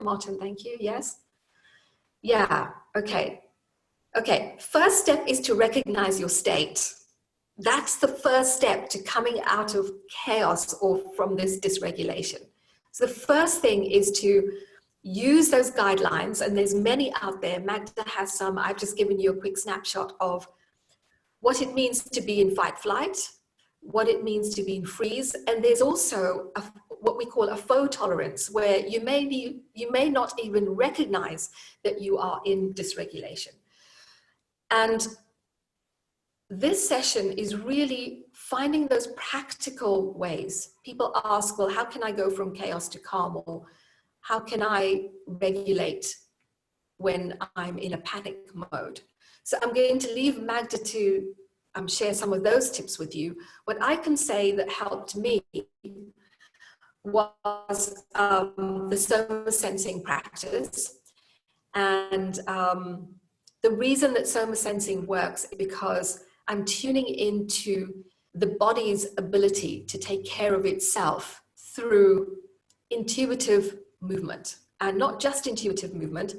Martin, thank you. Yes. Yeah, okay. Okay, first step is to recognize your state. That's the first step to coming out of chaos or from this dysregulation. So the first thing is to use those guidelines, and there's many out there. Magda has some. I've just given you a quick snapshot of what it means to be in fight flight, what it means to be in freeze, and there's also what we call a faux tolerance, where you may not even recognize that you are in dysregulation. And this session is really finding those practical ways. People ask, well, how can I go from chaos to calm? Or how can I regulate when I'm in a panic mode? So I'm going to leave Magda to share some of those tips with you. What I can say that helped me was the soma sensing practice. And the reason that soma sensing works is because I'm tuning into the body's ability to take care of itself through intuitive movement. And not just intuitive movement.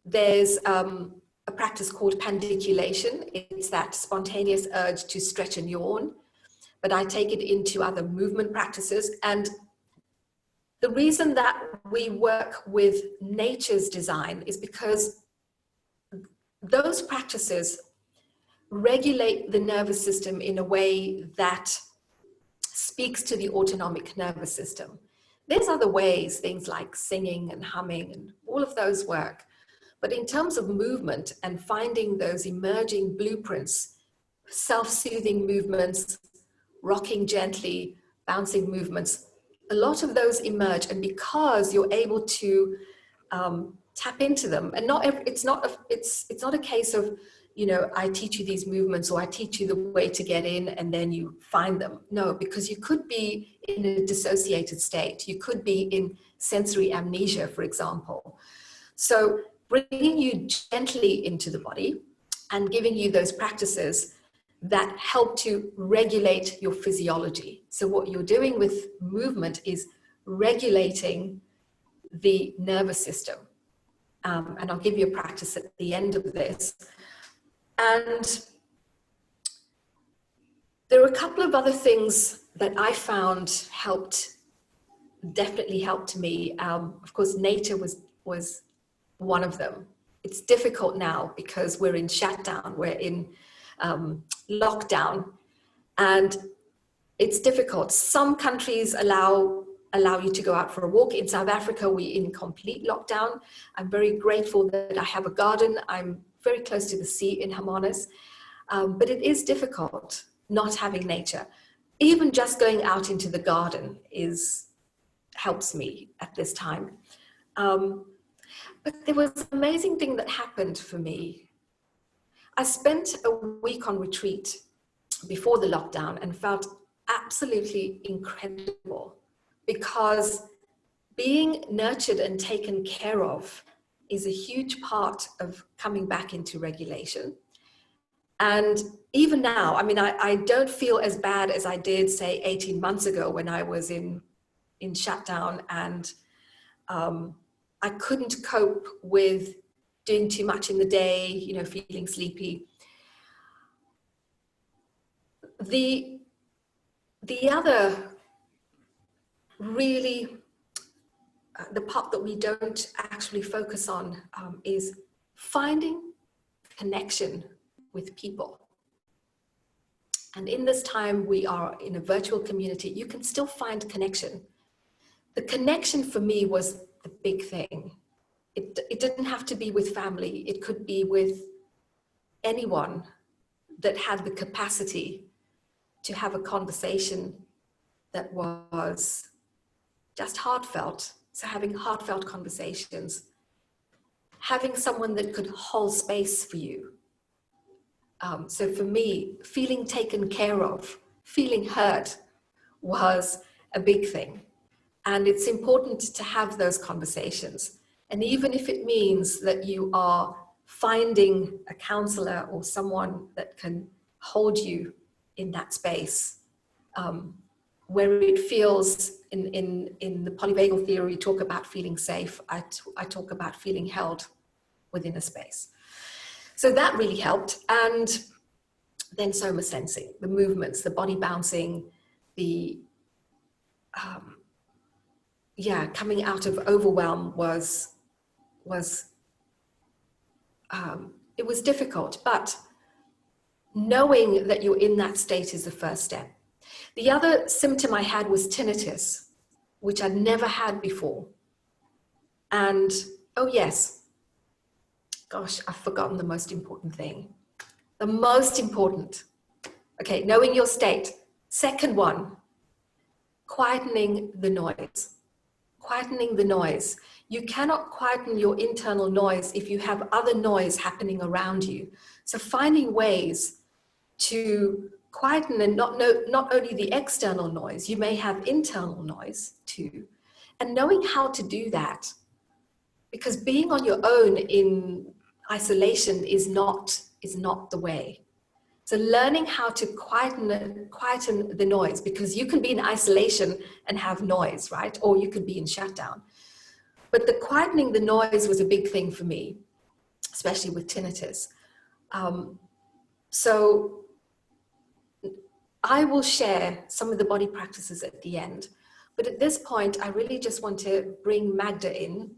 There's a practice called pandiculation. It's that spontaneous urge to stretch and yawn, but I take it into other movement practices. And the reason that we work with nature's design is because those practices regulate the nervous system in a way that speaks to the autonomic nervous system. There's other ways, things like singing and humming and all of those work. But in terms of movement and finding those emerging blueprints, self-soothing movements, rocking gently, bouncing movements, a lot of those emerge. And because you're able to tap into them, and it's not a case of, you know, I teach you these movements or I teach you the way to get in and then you find them. No, because you could be in a dissociated state. You could be in sensory amnesia, for example. So bringing you gently into the body and giving you those practices that help to regulate your physiology. So what you're doing with movement is regulating the nervous system. And I'll give you a practice at the end of this. And there are a couple of other things that I found definitely helped me. Of course, nature was one of them. It's difficult now because we're in shutdown, we're in lockdown, and it's difficult. Some countries allow you to go out for a walk. In South Africa, we're in complete lockdown. I'm very grateful that I have a garden. I'm very close to the sea in Hermanus, but it is difficult not having nature. Even just going out into the garden helps me at this time. But there was an amazing thing that happened for me. I spent a week on retreat before the lockdown and felt absolutely incredible, because being nurtured and taken care of is a huge part of coming back into regulation. And even now, I mean, I don't feel as bad as I did, say, 18 months ago when I was in shutdown and I couldn't cope with doing too much in the day, you know, feeling sleepy. The other really, the part that we don't actually focus on is finding connection with people. And in this time, we are in a virtual community, you can still find connection. The connection for me was the big thing. It didn't have to be with family. It could be with anyone that had the capacity to have a conversation that was just heartfelt. So having heartfelt conversations, having someone that could hold space for you. So for me, feeling taken care of, feeling heard was a big thing. And it's important to have those conversations. And even if it means that you are finding a counselor or someone that can hold you in that space, where it feels, in the polyvagal theory, talk about feeling safe. I talk about feeling held within a space. So that really helped. And then soma sensing, the movements, the body bouncing, the, coming out of overwhelm it was difficult, but knowing that you're in that state is the first step. The other symptom I had was tinnitus, which I'd never had before. And, oh yes, gosh, I've forgotten the most important thing. The most important, okay, knowing your state. Second one, quietening the noise. Quietening the noise. You cannot quieten your internal noise if you have other noise happening around you. So finding ways to quieten and not only the external noise, you may have internal noise too. And knowing how to do that, because being on your own in isolation is not the way. So learning how to quieten the noise, because you can be in isolation and have noise, right? Or you could be in shutdown. But the quietening the noise was a big thing for me, especially with tinnitus. So I will share some of the body practices at the end. But at this point, I really just want to bring Magda in.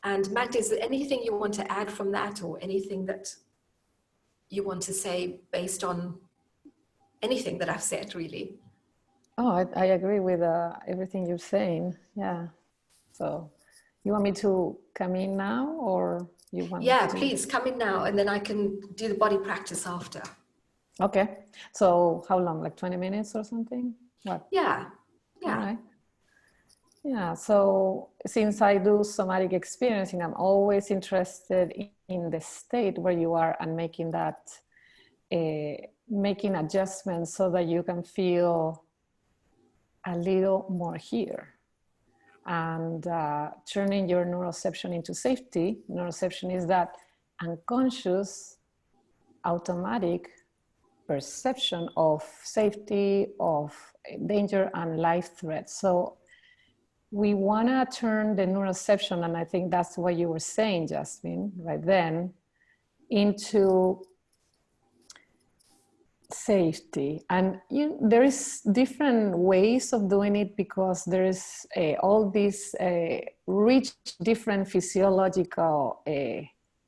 And Magda, is there anything you want to add from that, or anything that you want to say based on anything that I've said, really? Oh, I agree with everything you're saying. Yeah. So you want me to come in now, or you want Yeah, to... please come in now, and then I can do the body practice after. Okay. So how long? Like 20 minutes or something? What? Yeah. All right. Yeah. So since I do somatic experiencing, I'm always interested in the state where you are and making that, making adjustments so that you can feel a little more here. And turning your neuroception into safety. Neuroception is that unconscious, automatic perception of safety, of danger and life threats. So we want to turn the neuroception, and I think that's what you were saying, Yasmin, right then, into safety. And there is different ways of doing it, because there is all these rich different physiological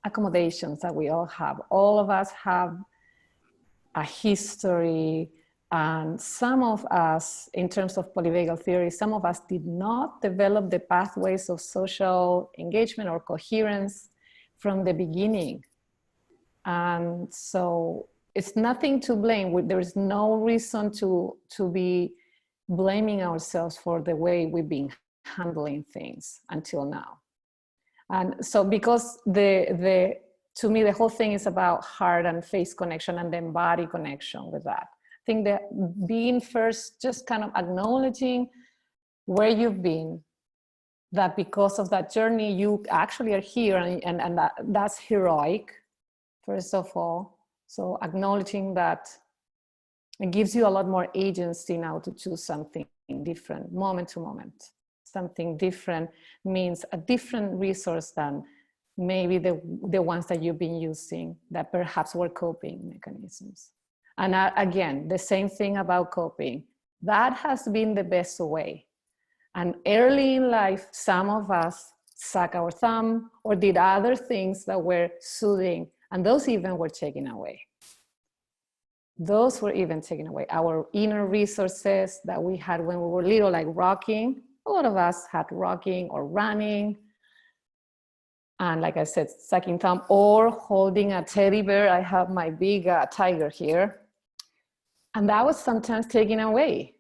accommodations that we all have. All of us have a history, and some of us, in terms of polyvagal theory, some of us did not develop the pathways of social engagement or coherence from the beginning. And so it's nothing to blame. There is no reason to be blaming ourselves for the way we've been handling things until now. And so because to me, the whole thing is about heart and face connection, and then body connection with that. I think that being first, just kind of acknowledging where you've been, that because of that journey, you actually are here, and that's heroic, first of all. So acknowledging that, it gives you a lot more agency now to choose something different, moment to moment. Something different means a different resource than maybe the ones that you've been using that perhaps were coping mechanisms. And again, the same thing about coping. That has been the best way. And early in life, some of us suck our thumb or did other things that were soothing, and those even were taken away. Those were even taken away. Our inner resources that we had when we were little, like rocking, a lot of us had rocking or running. And like I said, sucking thumb or holding a teddy bear. I have my big tiger here. And that was sometimes taken away.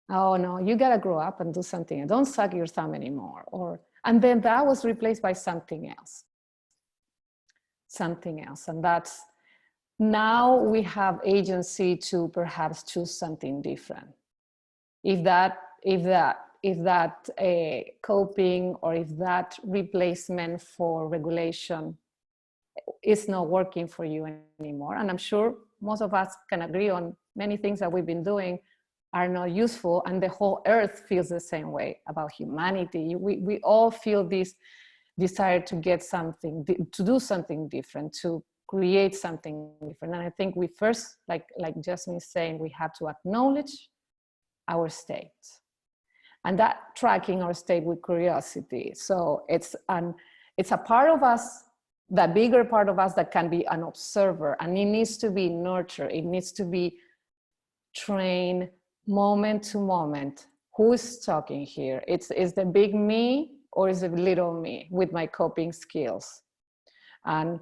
Oh no, you gotta grow up and do something. Don't suck your thumb anymore. And then that was replaced by something else. Something else. And that's, now we have agency to perhaps choose something different. If that coping, or if that replacement for regulation is not working for you anymore, and I'm sure most of us can agree on many things that we've been doing, are not useful, and the whole earth feels the same way about humanity. We all feel this desire to get something, to do something different, to create something different. And I think we first, like Yasmin is saying, we have to acknowledge our state, and that tracking our state with curiosity. So it's a part of us, that bigger part of us, that can be an observer, and it needs to be nurtured. It needs to be trained moment to moment. Who's talking here? Is the big me, or is it little me with my coping skills? And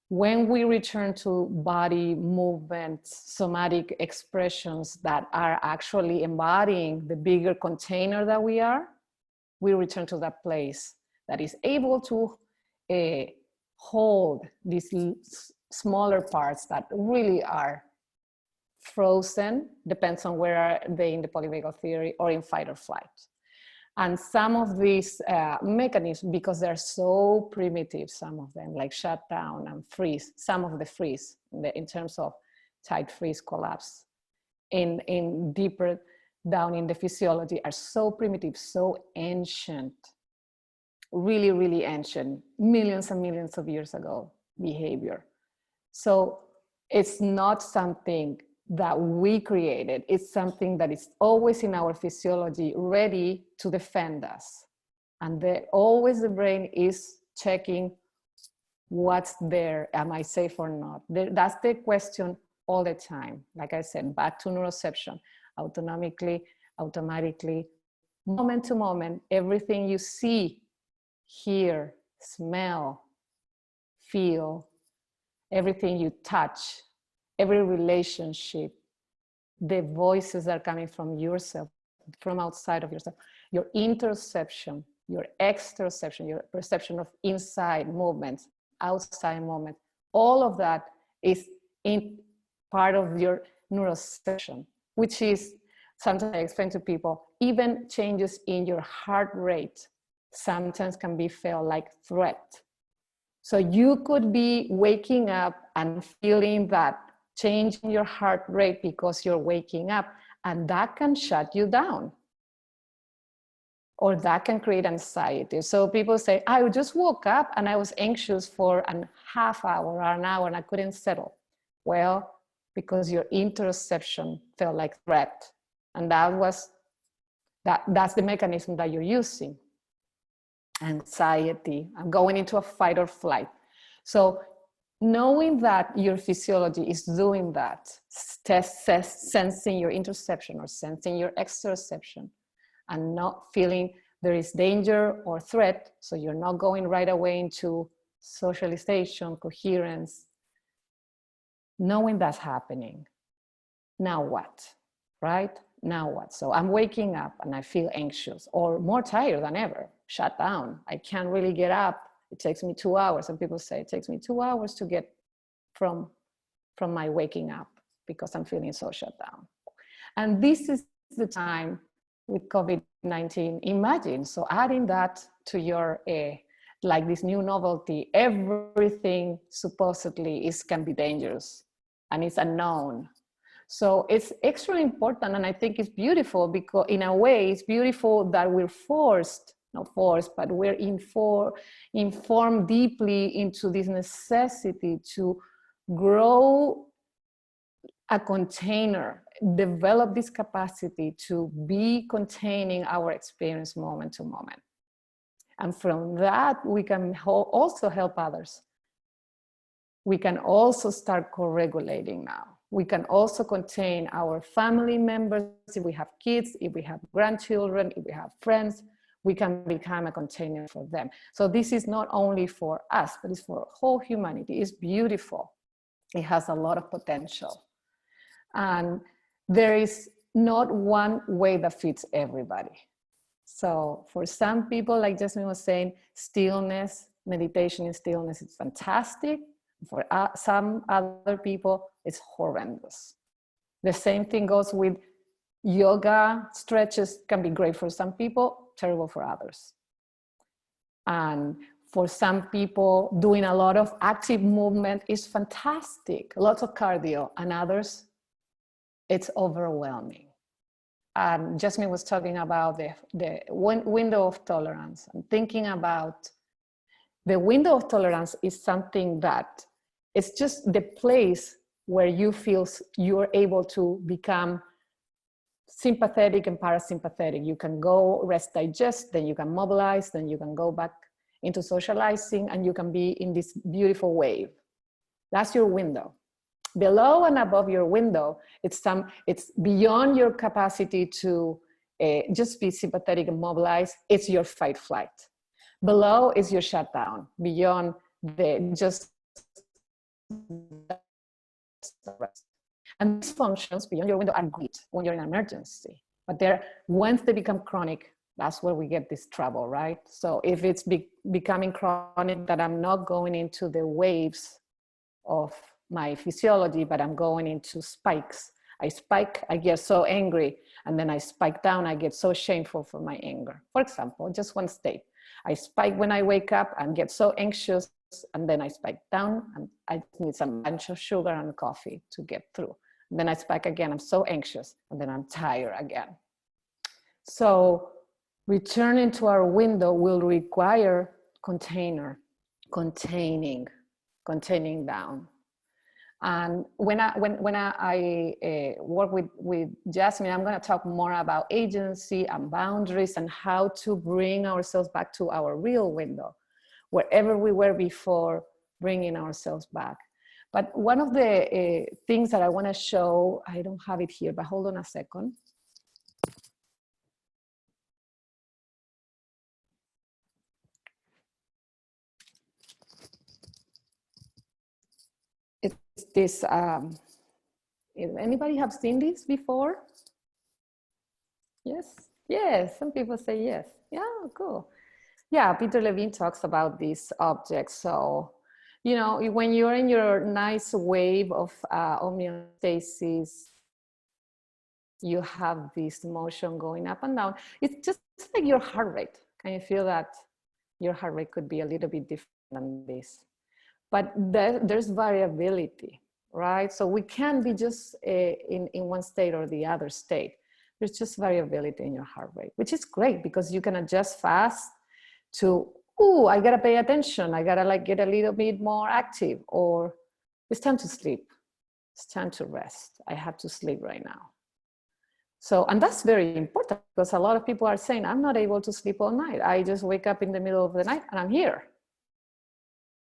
when we return to body movements, somatic expressions that are actually embodying the bigger container that we are, we return to that place that is able to hold these smaller parts that really are frozen, depends on where are they in the polyvagal theory, or in fight or flight. And some of these mechanisms, because they're so primitive, some of them, like shut down and freeze, some of the freeze in terms of tight freeze collapse, in deeper down in the physiology, are so primitive, so ancient, really, really ancient, millions and millions of years ago behavior. So it's not something that we created. It's something that is always in our physiology, ready to defend us. And always the brain is checking what's there. Am I safe or not? That's the question all the time. Like I said, back to neuroception, autonomically, automatically, moment to moment, everything you see, hear, smell, feel, everything you touch, every relationship, the voices that are coming from yourself, from outside of yourself, your interoception, your exteroception, your perception of inside movements, outside movement, all of that is in part of your neuroception, which is, sometimes I explain to people, even changes in your heart rate sometimes can be felt like threat. So you could be waking up and feeling that change in your heart rate because you're waking up, and that can shut you down, or that can create anxiety. So people say, I just woke up and I was anxious for a half hour or an hour and I couldn't settle. Well, because your interoception felt like threat, and that's the mechanism that you're using. Anxiety, I'm going into a fight or flight. So knowing that your physiology is doing that, sensing your interoception or sensing your exteroception, and not feeling there is danger or threat, so you're not going right away into socialization, coherence, knowing that's happening. Now what, right? Now what? So I'm waking up and I feel anxious or more tired than ever, shut down. I can't really get up. It takes me 2 hours. And people say it takes me 2 hours to get from my waking up because I'm feeling so shut down. And this is the time with COVID-19, imagine, so adding that to your, like this new novelty, everything supposedly can be dangerous and it's unknown. So it's extremely important, and I think it's beautiful because in a way it's beautiful that we're not forced, but we're informed deeply into this necessity to grow a container, develop this capacity to be containing our experience moment to moment. And from that, we can also help others. We can also start co-regulating now. We can also contain our family members. If we have kids, if we have grandchildren, if we have friends, we can become a container for them. So this is not only for us, but it's for whole humanity. It's beautiful. It has a lot of potential. And there is not one way that fits everybody. So for some people, like Yasmin was saying, stillness, meditation in stillness is fantastic. For some other people, it's horrendous. The same thing goes with yoga. Stretches can be great for some people, terrible for others. And for some people, doing a lot of active movement is fantastic, lots of cardio, and others, it's overwhelming. Yasmin was talking about the window of tolerance, and thinking about the window of tolerance is something that it's just the place where you feel you're able to become sympathetic and parasympathetic. You can go rest, digest, then you can mobilize, then you can go back into socializing, and you can be in this beautiful wave. That's your window. Below and above your window, it's beyond your capacity to just be sympathetic and mobilize. It's your fight flight. Below is your shutdown. Beyond the just and these functions beyond your window are great when you're in an emergency, but once they become chronic, that's where we get this trouble, right? So if it's becoming chronic, that I'm not going into the waves of my physiology, but I'm going into spikes. I spike, I get so angry, and then I spike down, I get so shameful for my anger. For example, just one state. I spike when I wake up and get so anxious, and then I spike down, and I need some bunch of sugar and coffee to get through. And then I spike again, I'm so anxious, and then I'm tired again. So returning to our window will require containing down. And when I work with Yasmin, I'm going to talk more about agency and boundaries and how to bring ourselves back to our real window, wherever we were before, bringing ourselves back. But one of the things that I want to show, I don't have it here, but hold on a second. It's this, anybody have seen this before? Yes, yes, some people say yes. Yeah, cool. Yeah, Peter Levine talks about this object. So, you know, when you're in your nice wave of homeostasis, you have this motion going up and down. It's just like your heart rate. Can you feel that your heart rate could be a little bit different than this? But there's variability, right? So we can't be just in one state or the other state. There's just variability in your heart rate, which is great because you can adjust fast to, ooh, I gotta pay attention. I gotta like get a little bit more active, or it's time to sleep. It's time to rest. I have to sleep right now. So, and that's very important because a lot of people are saying, I'm not able to sleep all night. I just wake up in the middle of the night and I'm here.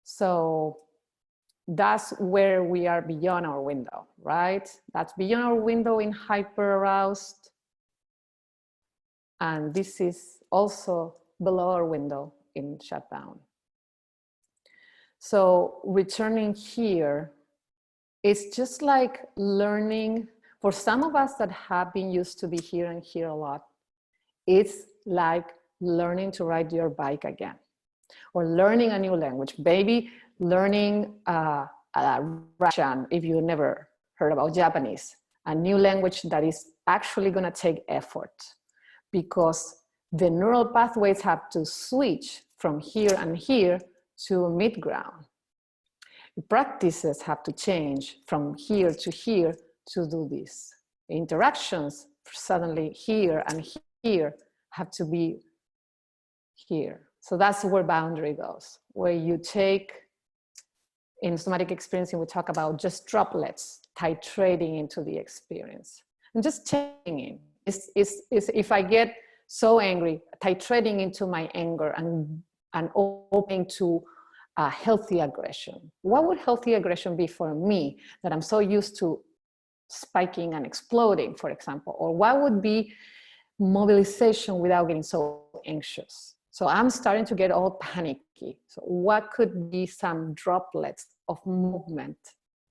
So that's where we are beyond our window, right? That's beyond our window in hyper aroused. And this is also below our window in shutdown. So returning here, it's just like learning, for some of us that have been used to be here and here a lot, it's like learning to ride your bike again, or learning a new language, maybe learning Russian, if you never heard about Japanese, a new language that is actually gonna take effort because the neural pathways have to switch from here and here to mid-ground. Practices have to change from here to here to do this. Interactions suddenly here and here have to be here. So that's where boundary goes, where you take, in somatic experiencing, we talk about just droplets, titrating into the experience. And just taking in. If I get so angry, titrating into my anger and opening to healthy aggression. What would healthy aggression be for me that I'm so used to spiking and exploding, for example? Or what would be mobilization without getting so anxious? So I'm starting to get all panicky. So what could be some droplets of movement,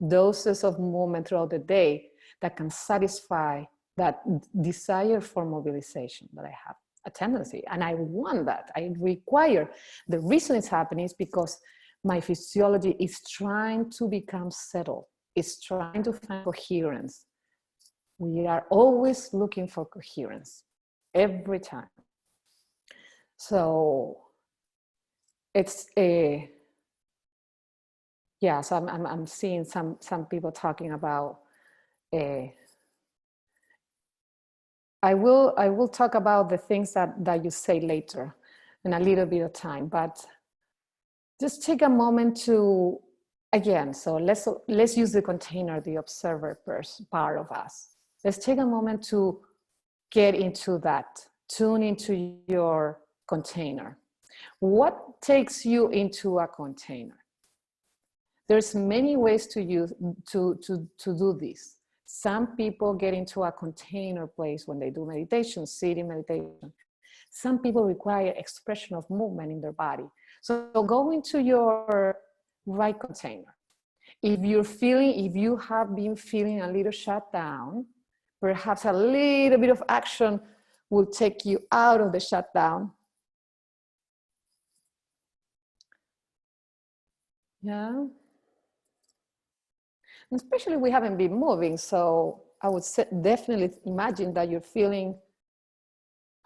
doses of movement throughout the day that can satisfy that desire for mobilization that I have a tendency, and I want that, I require. The reason it's happening is because my physiology is trying to become settled. It's trying to find coherence. We are always looking for coherence, every time. So it's a, yeah, so I'm seeing some people talking about I will talk about the things that you say later in a little bit of time, but just take a moment to, again, so let's use the container, the observer part of us. Let's take a moment to get into that, tune into your container. What takes you into a container? There's many ways to do this. Some people get into a container place when they do meditation, sitting meditation. Some people require expression of movement in their body. So go into your right container. If you have been feeling a little shut down, perhaps a little bit of action will take you out of the shutdown. Yeah. And especially we haven't been moving, so I would definitely imagine that you're feeling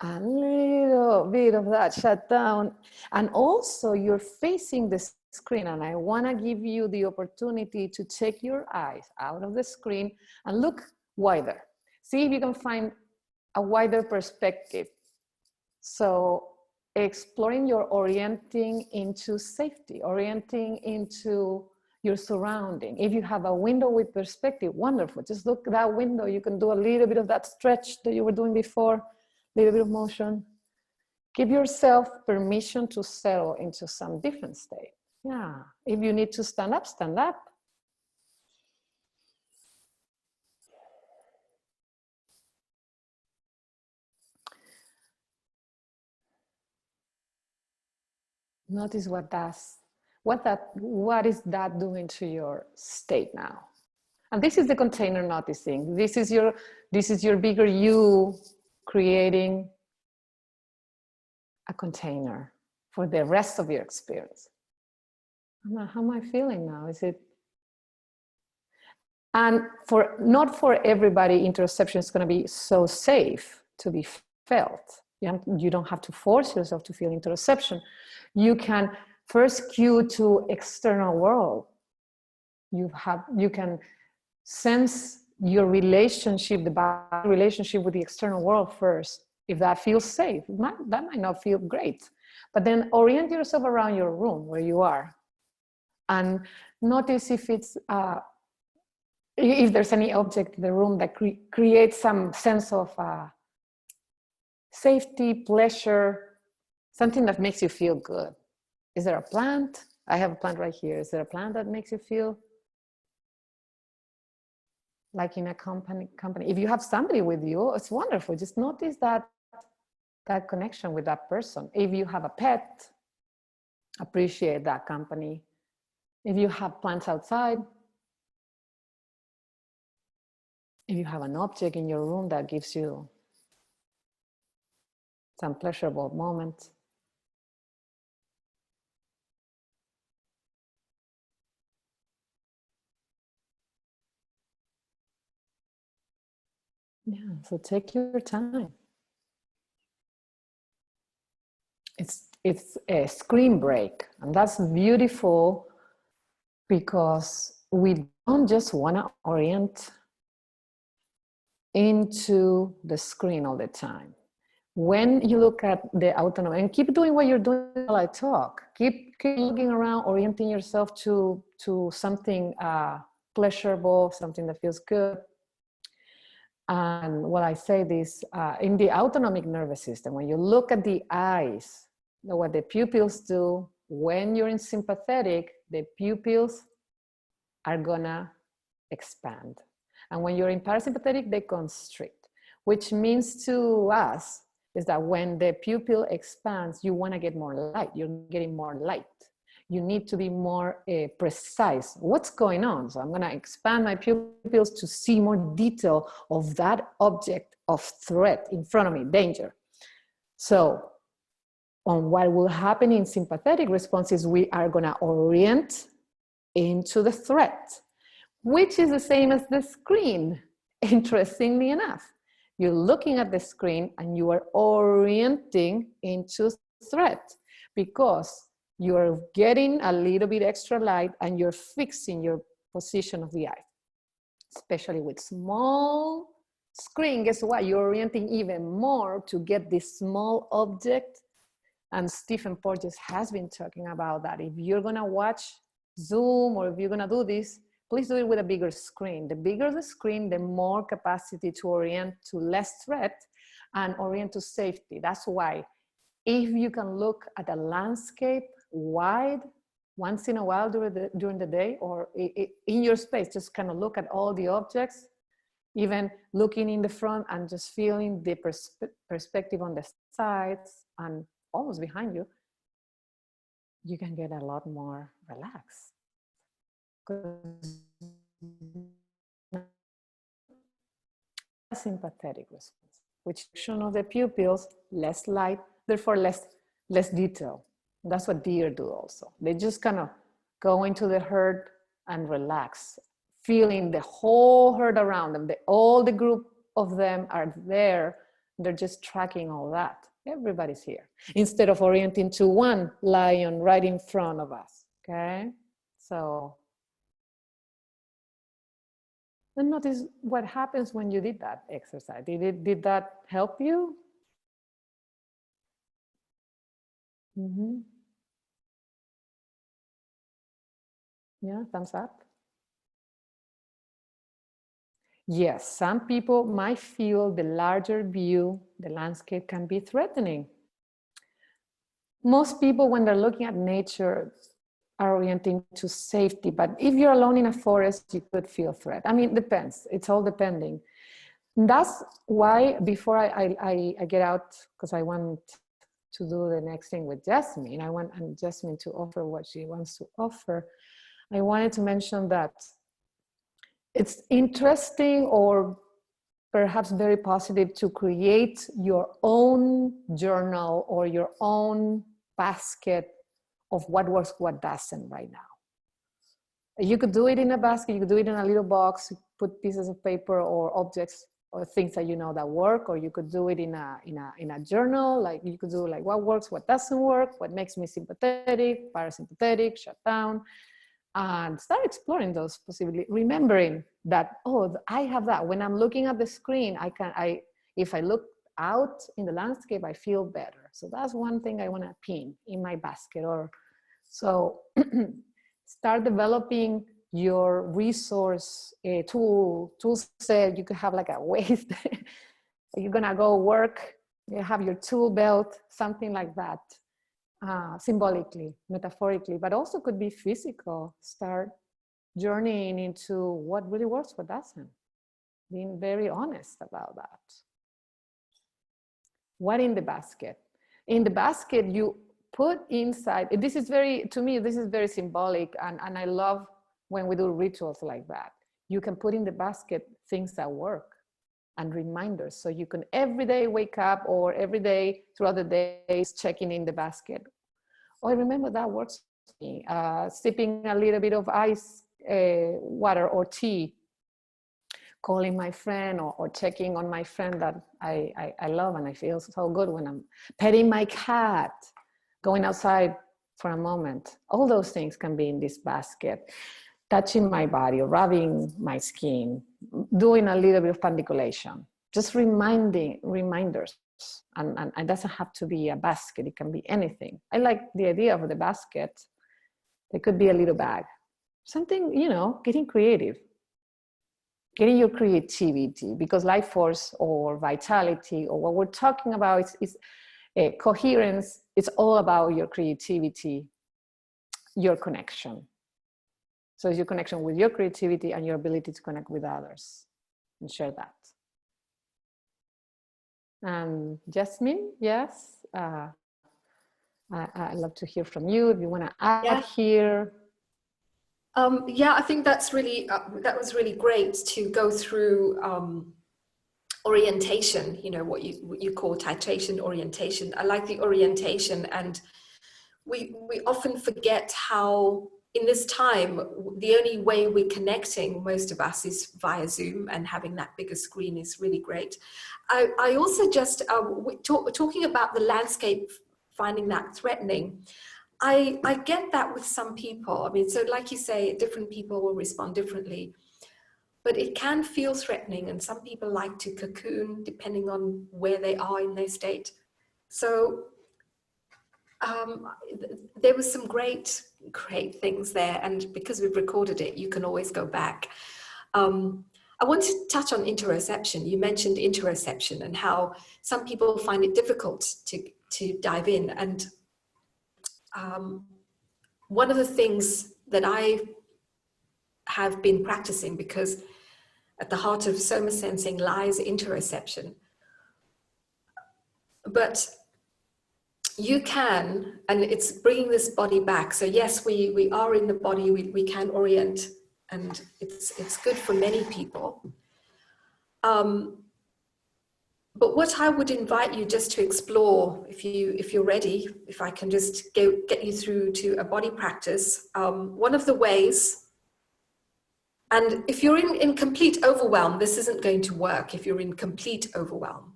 a little bit of that shutdown. And also you're facing the screen, and I want to give you the opportunity to take your eyes out of the screen and look wider. See if you can find a wider perspective. So exploring your orienting into safety, orienting into your surrounding. If you have a window with perspective, wonderful. Just look at that window. You can do a little bit of that stretch that you were doing before, a little bit of motion. Give yourself permission to settle into some different state. Yeah, if you need to stand up, stand up. Notice what is that doing to your state now? And this is the container noticing. This is your bigger you creating a container for the rest of your experience. How am I feeling now? Is it? And not for everybody, interoception is going to be so safe to be felt. You don't have to force yourself to feel interoception. You can first cue to external world. You can sense your relationship, the body relationship with the external world first. If that feels safe, that might not feel great. But then orient yourself around your room where you are. And notice if there's any object in the room that creates some sense of safety, pleasure, something that makes you feel good. Is there a plant? I have a plant right here. Is there a plant that makes you feel like in a company? If you have somebody with you, it's wonderful. Just notice that connection with that person. If you have a pet, appreciate that company. If you have plants outside, if you have an object in your room that gives you some pleasurable moments. Yeah, so take your time. It's a screen break, and that's beautiful because we don't just want to orient into the screen all the time. When you look at the autonomy, and keep doing what you're doing while I talk, keep looking around, orienting yourself to something pleasurable, something that feels good. And what I say this, in the autonomic nervous system, when you look at the eyes, what the pupils do, when you're in sympathetic, the pupils are gonna expand. And when you're in parasympathetic, they constrict, which means to us is that when the pupil expands, you wanna get more light, you're getting more light. You need to be more precise. What's going on? So I'm gonna expand my pupils to see more detail of that object of threat in front of me, danger. So on what will happen in sympathetic responses, we are gonna orient into the threat, which is the same as the screen, interestingly enough. You're looking at the screen and you are orienting into threat because you're getting a little bit extra light and you're fixing your position of the eye, especially with small screen, guess what? You're orienting even more to get this small object. And Stephen Porges has been talking about that. If you're gonna watch Zoom or if you're gonna do this, please do it with a bigger screen. The bigger the screen, the more capacity to orient to less threat and orient to safety. That's why if you can look at a landscape wide once in a while during the day or in your space, just kind of look at all the objects, even looking in the front and just feeling the perspective on the sides and almost behind you, you can get a lot more relaxed. Sympathetic response, which action of the pupils, less light, therefore less detail. That's what deer do also. They just kind of go into the herd and relax, feeling the whole herd around them. All the group of them are there. They're just tracking all that. Everybody's here. Instead of orienting to one lion right in front of us, okay? So, and notice what happens when you did that exercise. Did that help you? Mm-hmm. Yeah, thumbs up. Yes, some people might feel the larger view, the landscape can be threatening. Most people, when they're looking at nature, are orienting to safety, but if you're alone in a forest, you could feel threat. I mean, it depends, it's all depending. And that's why before I get out, because I want to do the next thing with Yasmin, I want Yasmin to offer what she wants to offer. I wanted to mention that it's interesting or perhaps very positive to create your own journal or your own basket of what works, what doesn't right now. You could do it in a basket, you could do it in a little box, put pieces of paper or objects or things that you know that work, or you could do it in a journal, like you could do like what works, what doesn't work, what makes me sympathetic, parasympathetic, shut down, and start exploring those possibilities, remembering that, oh, I have that. When I'm looking at the screen, if I look out in the landscape, I feel better. So that's one thing I want to pin in my basket. Or so start developing your resource tool set. You could have like a waist. You're gonna go work, you have your tool belt, something like that. Symbolically, metaphorically, but also could be physical. Start journeying into what really works, what doesn't. Being very honest about that. What in the basket? In the basket, you put inside, this is very, to me, this is very symbolic, and I love when we do rituals like that. You can put in the basket things that work and reminders. So you can every day wake up or every day throughout the days checking in the basket. Oh, I remember that works for me. Sipping a little bit of ice water or tea, calling my friend or checking on my friend that I love and I feel so good when I'm petting my cat, going outside for a moment. All those things can be in this basket. Touching my body, rubbing my skin, doing a little bit of pandiculation, just reminders. And it doesn't have to be a basket, it can be anything. I like the idea of the basket. It could be a little bag. Something, you know, getting creative. Getting your creativity, because life force or vitality or what we're talking about is coherence. It's all about your creativity, your connection. So it's your connection with your creativity and your ability to connect with others and share that. Yasmin, yes, I'd love to hear from you if you want to add here. Yeah, I think that's really that was really great to go through orientation. You know, what you call titration orientation. I like the orientation, and we often forget how in this time the only way we're connecting, most of us, is via Zoom, and having that bigger screen is really great. I also just talking about the landscape, finding that threatening. I get that with some people. I mean, so like you say, different people will respond differently. but it can feel threatening, and some people like to cocoon depending on where they are in their state. So there was some great things there, and because we've recorded it, you can always go back. I want to touch on interoception. You mentioned interoception and how some people find it difficult to dive in. And one of the things that I have been practicing, because at the heart of soma sensing lies interoception, but you can, and it's bringing this body back. So yes, we are in the body, we can orient, and it's good for many people. But what I would invite you just to explore, if you're ready, if I can just get you through to a body practice, one of the ways, and if you're in complete overwhelm, this isn't going to work if you're in complete overwhelm.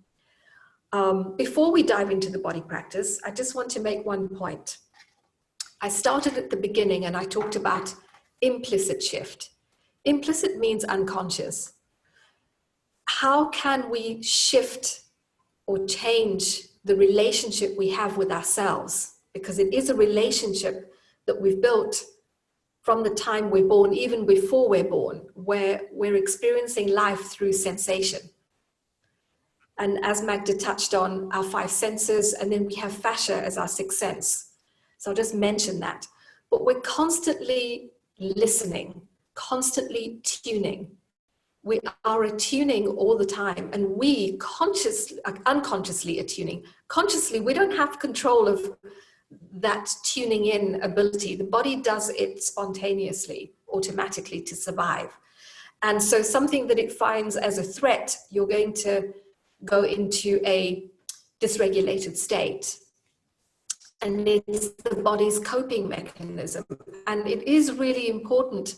Before we dive into the body practice, I just want to make one point. I started at the beginning and I talked about implicit shift. Implicit means unconscious. How can we shift or change the relationship we have with ourselves? Because it is a relationship that we've built from the time we're born, even before we're born, where we're experiencing life through sensation. And as Magda touched on, our 5 senses, and then we have fascia as our 6th sense. So I'll just mention that. But we're constantly listening, constantly tuning. We are attuning all the time, and we unconsciously attuning. Consciously, we don't have control of that tuning in ability. The body does it spontaneously, automatically to survive. And so something that it finds as a threat, you're going to go into a dysregulated state. And it's the body's coping mechanism. And it is really important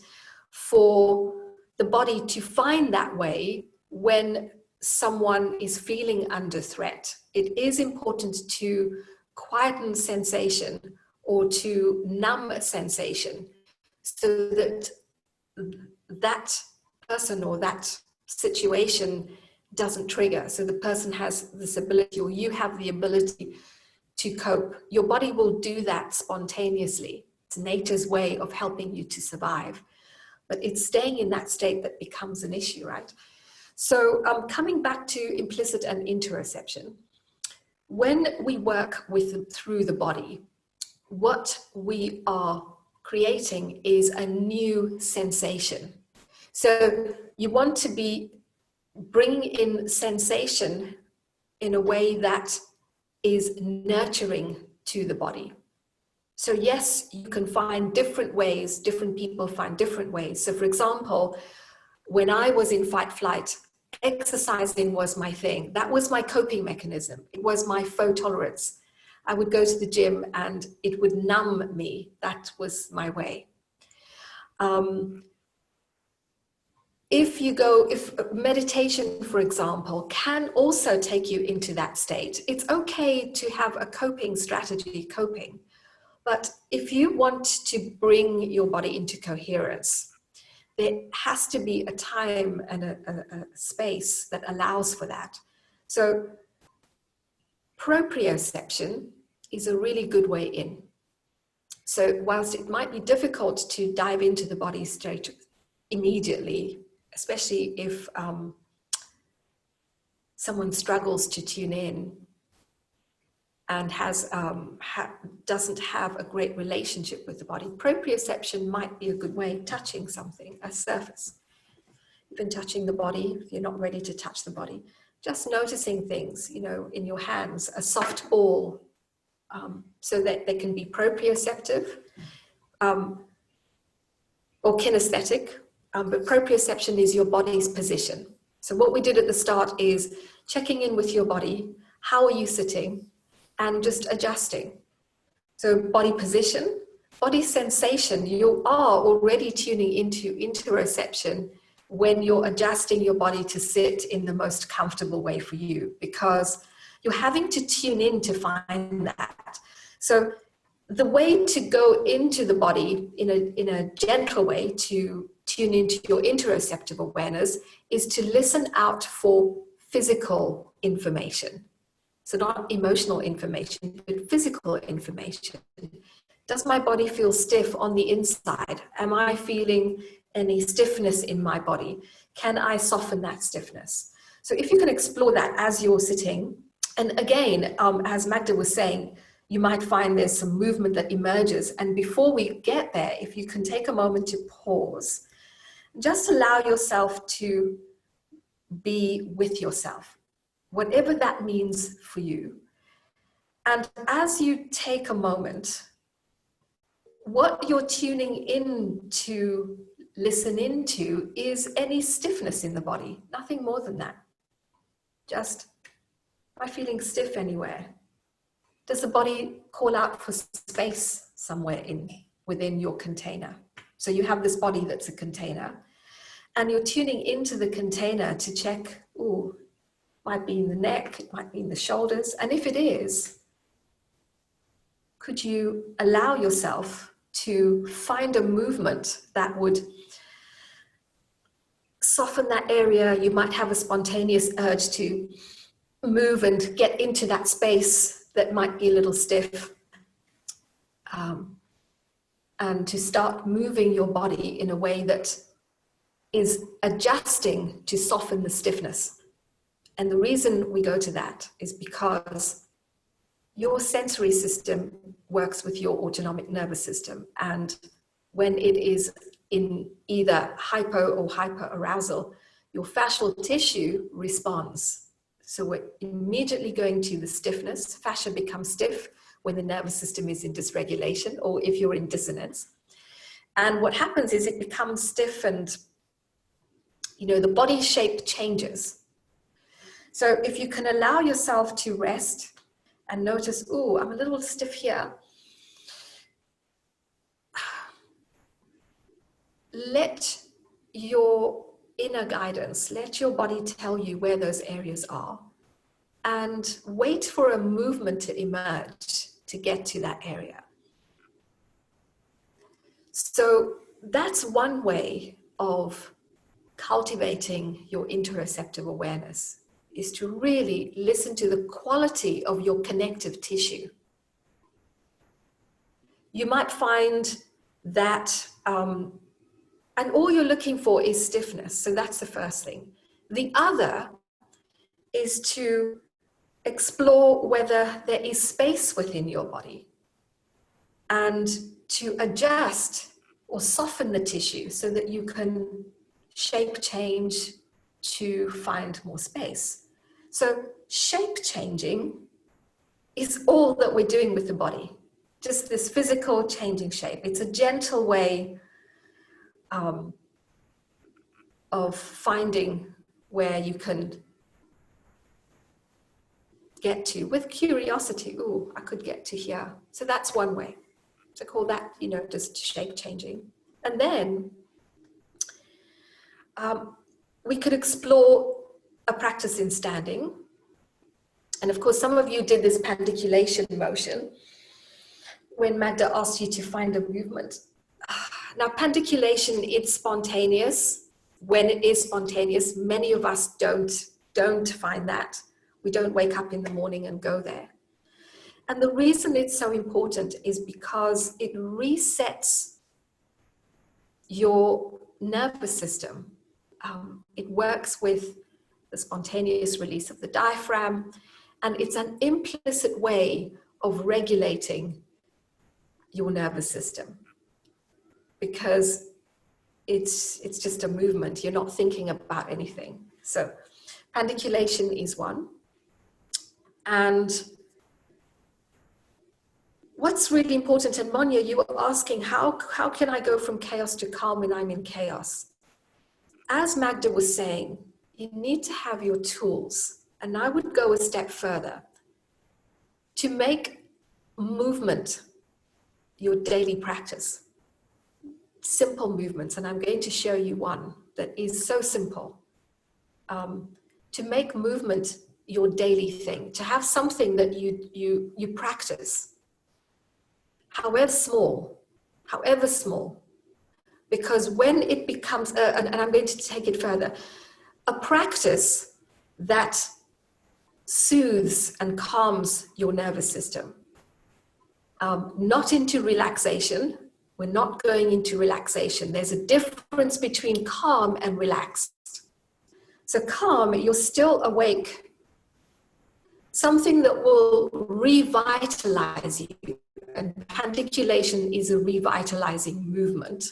for the body to find that way when someone is feeling under threat. It is important to quieten sensation or to numb a sensation so that that person or that situation doesn't trigger. So the person has this ability, or you have the ability to cope. Your body will do that spontaneously. It's nature's way of helping you to survive. But it's staying in that state that becomes an issue, right? So coming back to implicit and interoception, when we work through the body, what we are creating is a new sensation. So you want to be bringing in sensation in a way that is nurturing to the body. So yes, you can find different ways, different people find different ways. So for example, when I was in fight flight, exercising was my thing. That was my coping mechanism. It was my faux tolerance. I would go to the gym and it would numb me. That was my way. If meditation, for example, can also take you into that state, it's okay to have a coping strategy, but if you want to bring your body into coherence, there has to be a time and a space that allows for that. So proprioception is a really good way in. So whilst it might be difficult to dive into the body straight immediately, especially if someone struggles to tune in and doesn't have a great relationship with the body, proprioception might be a good way, touching something, a surface. Even touching the body, if you're not ready to touch the body, just noticing things, in your hands, a soft ball, so that they can be proprioceptive or kinesthetic. But proprioception is your body's position. So what we did at the start is checking in with your body. How are you sitting? And just adjusting. So body position, body sensation, you are already tuning into interoception when you're adjusting your body to sit in the most comfortable way for you, because you're having to tune in to find that. So the way to go into the body in a gentle way to tune into your interoceptive awareness is to listen out for physical information. So not emotional information, but physical information. Does my body feel stiff on the inside? Am I feeling any stiffness in my body? Can I soften that stiffness? So if you can explore that as you're sitting, and again, as Magda was saying, you might find there's some movement that emerges. And before we get there, if you can take a moment to pause, just allow yourself to be with yourself, whatever that means for you. And as you take a moment, what you're tuning in to listen into is any stiffness in the body, nothing more than that. Just, am I feeling stiff anywhere? Does the body call out for space somewhere within your container? So you have this body that's a container, and you're tuning into the container to check, ooh, it might be in the neck, it might be in the shoulders. And if it is, could you allow yourself to find a movement that would soften that area? You might have a spontaneous urge to move and get into that space that might be a little stiff, and to start moving your body in a way that is adjusting to soften the stiffness. And the reason we go to that is because your sensory system works with your autonomic nervous system. And when it is in either hypo or hyper arousal, your fascial tissue responds. So we're immediately going to the stiffness. Fascia becomes stiff when the nervous system is in dysregulation or if you're in dissonance. And what happens is it becomes stiff and, the body shape changes. So if you can allow yourself to rest and notice, ooh, I'm a little stiff here. Let your inner guidance, let your body tell you where those areas are, and wait for a movement to emerge to get to that area. So that's one way of cultivating your interoceptive awareness, is to really listen to the quality of your connective tissue. You might find that, and all you're looking for is stiffness. So that's the first thing. The other is to explore whether there is space within your body and to adjust or soften the tissue so that you can shape change to find more space. So shape changing is all that we're doing with the body, just this physical changing shape. It's a gentle way of finding where you can get to with curiosity. Ooh, I could get to here. So that's one way to call that, just shape changing. And then we could explore a practice in standing. And of course, some of you did this pandiculation motion when Magda asked you to find a movement. Now, pandiculation, it's spontaneous. When it is spontaneous, many of us don't find that. We don't wake up in the morning and go there. And the reason it's so important is because it resets your nervous system. It works with the spontaneous release of the diaphragm, and it's an implicit way of regulating your nervous system, because it's just a movement. You're not thinking about anything. So pandiculation is one. And what's really important, and Monia, you were asking, how can I go from chaos to calm when I'm in chaos? As Magda was saying, you need to have your tools. And I would go a step further to make movement your daily practice. Simple movements, and I'm going to show you one that is so simple. To make movement your daily thing, to have something that you practice. however small, because when it becomes, and I'm going to take it further, a practice that soothes and calms your nervous system, not into relaxation. We're not going into relaxation. There's a difference between calm and relaxed. So calm, you're still awake. Something that will revitalize you. And pandiculation is a revitalizing movement.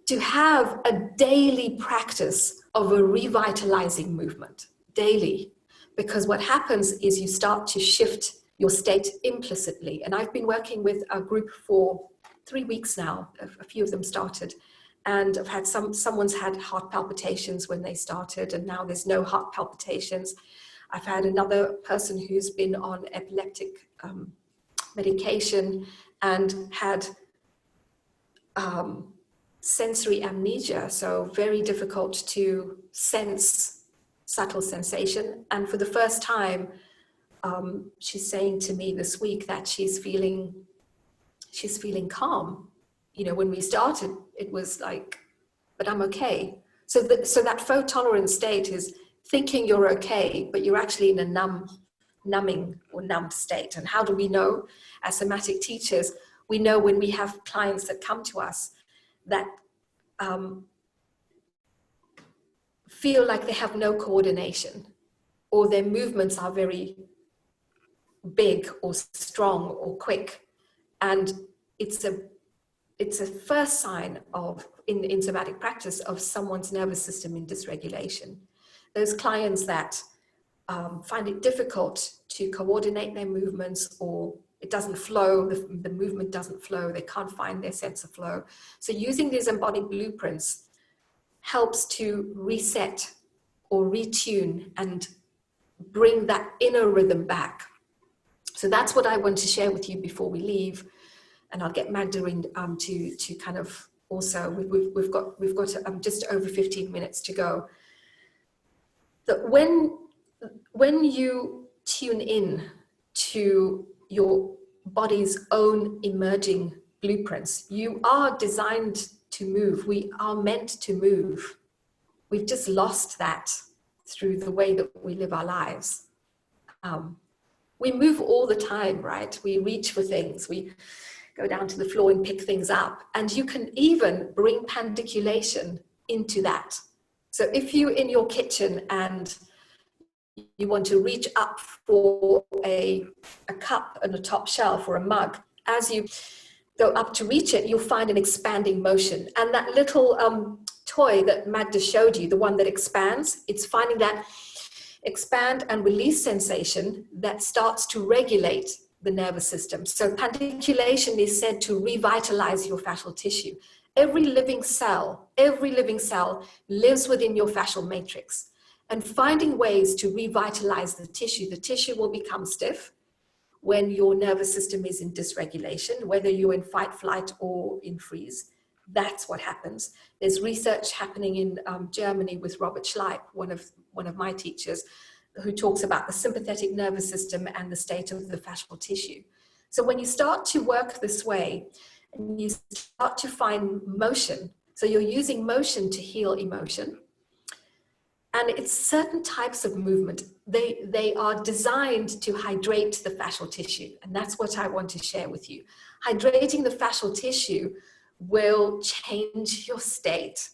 To have a daily practice of a revitalizing movement, daily, because what happens is you start to shift your state implicitly. And I've been working with a group for 3 weeks now. A few of them started, and I've had someone's had heart palpitations when they started, and now there's no heart palpitations. I've had another person who's been on epileptic medication and had sensory amnesia, so very difficult to sense subtle sensation. And for the first time, she's saying to me this week that she's feeling calm. You know, when we started, it was like, but I'm okay. So that fault tolerant state is thinking you're okay, but you're actually in a numbing or numb state. And how do we know? As somatic teachers, we know when we have clients that come to us that feel like they have no coordination, or their movements are very big or strong or quick. And it's a first sign of, in somatic practice, of someone's nervous system in dysregulation. Those clients that find it difficult to coordinate their movements, or it doesn't flow, the movement doesn't flow, they can't find their sense of flow. So using these embodied blueprints helps to reset or retune and bring that inner rhythm back. So that's what I want to share with you before we leave. And I'll get Magdalena to kind of also, we've got just over 15 minutes to go. That when you tune in to your body's own emerging blueprints, you are designed to move. We are meant to move. We've just lost that through the way that we live our lives. We move all the time, right? We reach for things. We go down to the floor and pick things up. And you can even bring pandiculation into that. So if you're in your kitchen and you want to reach up for a cup on the top shelf or a mug, as you go up to reach it, you'll find an expanding motion. And that little toy that Magda showed you, the one that expands, it's finding that expand and release sensation that starts to regulate the nervous system. So pandiculation is said to revitalize your fascial tissue. Every living cell lives within your fascial matrix. And finding ways to revitalize the tissue will become stiff when your nervous system is in dysregulation, whether you're in fight, flight, or in freeze. That's what happens. There's research happening in Germany with Robert Schleip, one of my teachers, who talks about the sympathetic nervous system and the state of the fascial tissue. So when you start to work this way, and you start to find motion, so you're using motion to heal emotion, and it's certain types of movement. They are designed to hydrate the fascial tissue, and that's what I want to share with you. Hydrating the fascial tissue will change your state,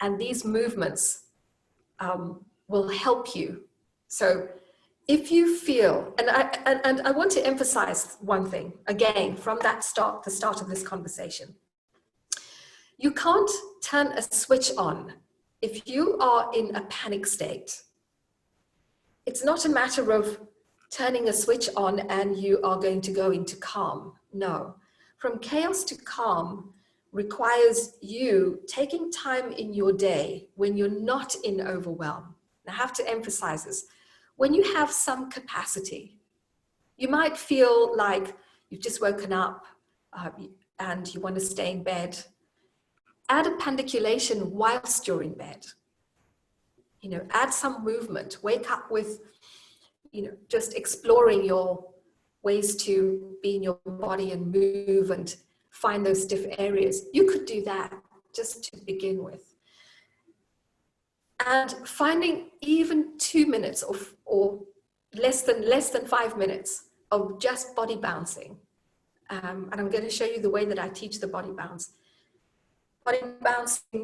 and these movements will help you. So if you feel, and I want to emphasize one thing again from the start of this conversation. You can't turn a switch on if you are in a panic state. It's not a matter of turning a switch on and you are going to go into calm. No, from chaos to calm requires you taking time in your day when you're not in overwhelm. I have to emphasize this. When you have some capacity, you might feel like you've just woken up and you want to stay in bed. Add a pandiculation whilst you're in bed. You know, add some movement. Wake up with, you know, just exploring your ways to be in your body and move and find those stiff areas, you could do that just to begin with. And finding even 2 minutes or less than 5 minutes of just body bouncing. And I'm going to show you the way that I teach the body bounce. Body bouncing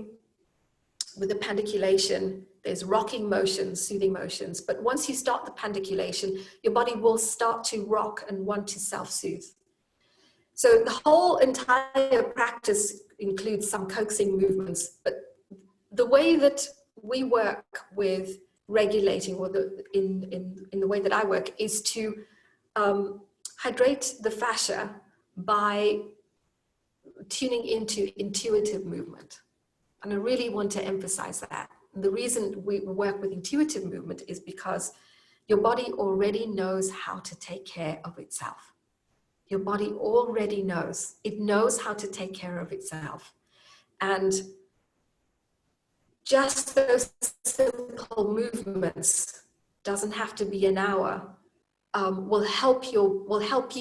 with the pandiculation, there's rocking motions, soothing motions. But once you start the pandiculation, your body will start to rock and want to self-soothe. So the whole entire practice includes some coaxing movements, but the way that we work with regulating, or in the way that I work, is to hydrate the fascia by tuning into intuitive movement. And I really want to emphasize that. And the reason we work with intuitive movement is because your body already knows how to take care of itself. Your body already knows. It knows how to take care of itself. And just those simple movements, doesn't have to be an hour, will help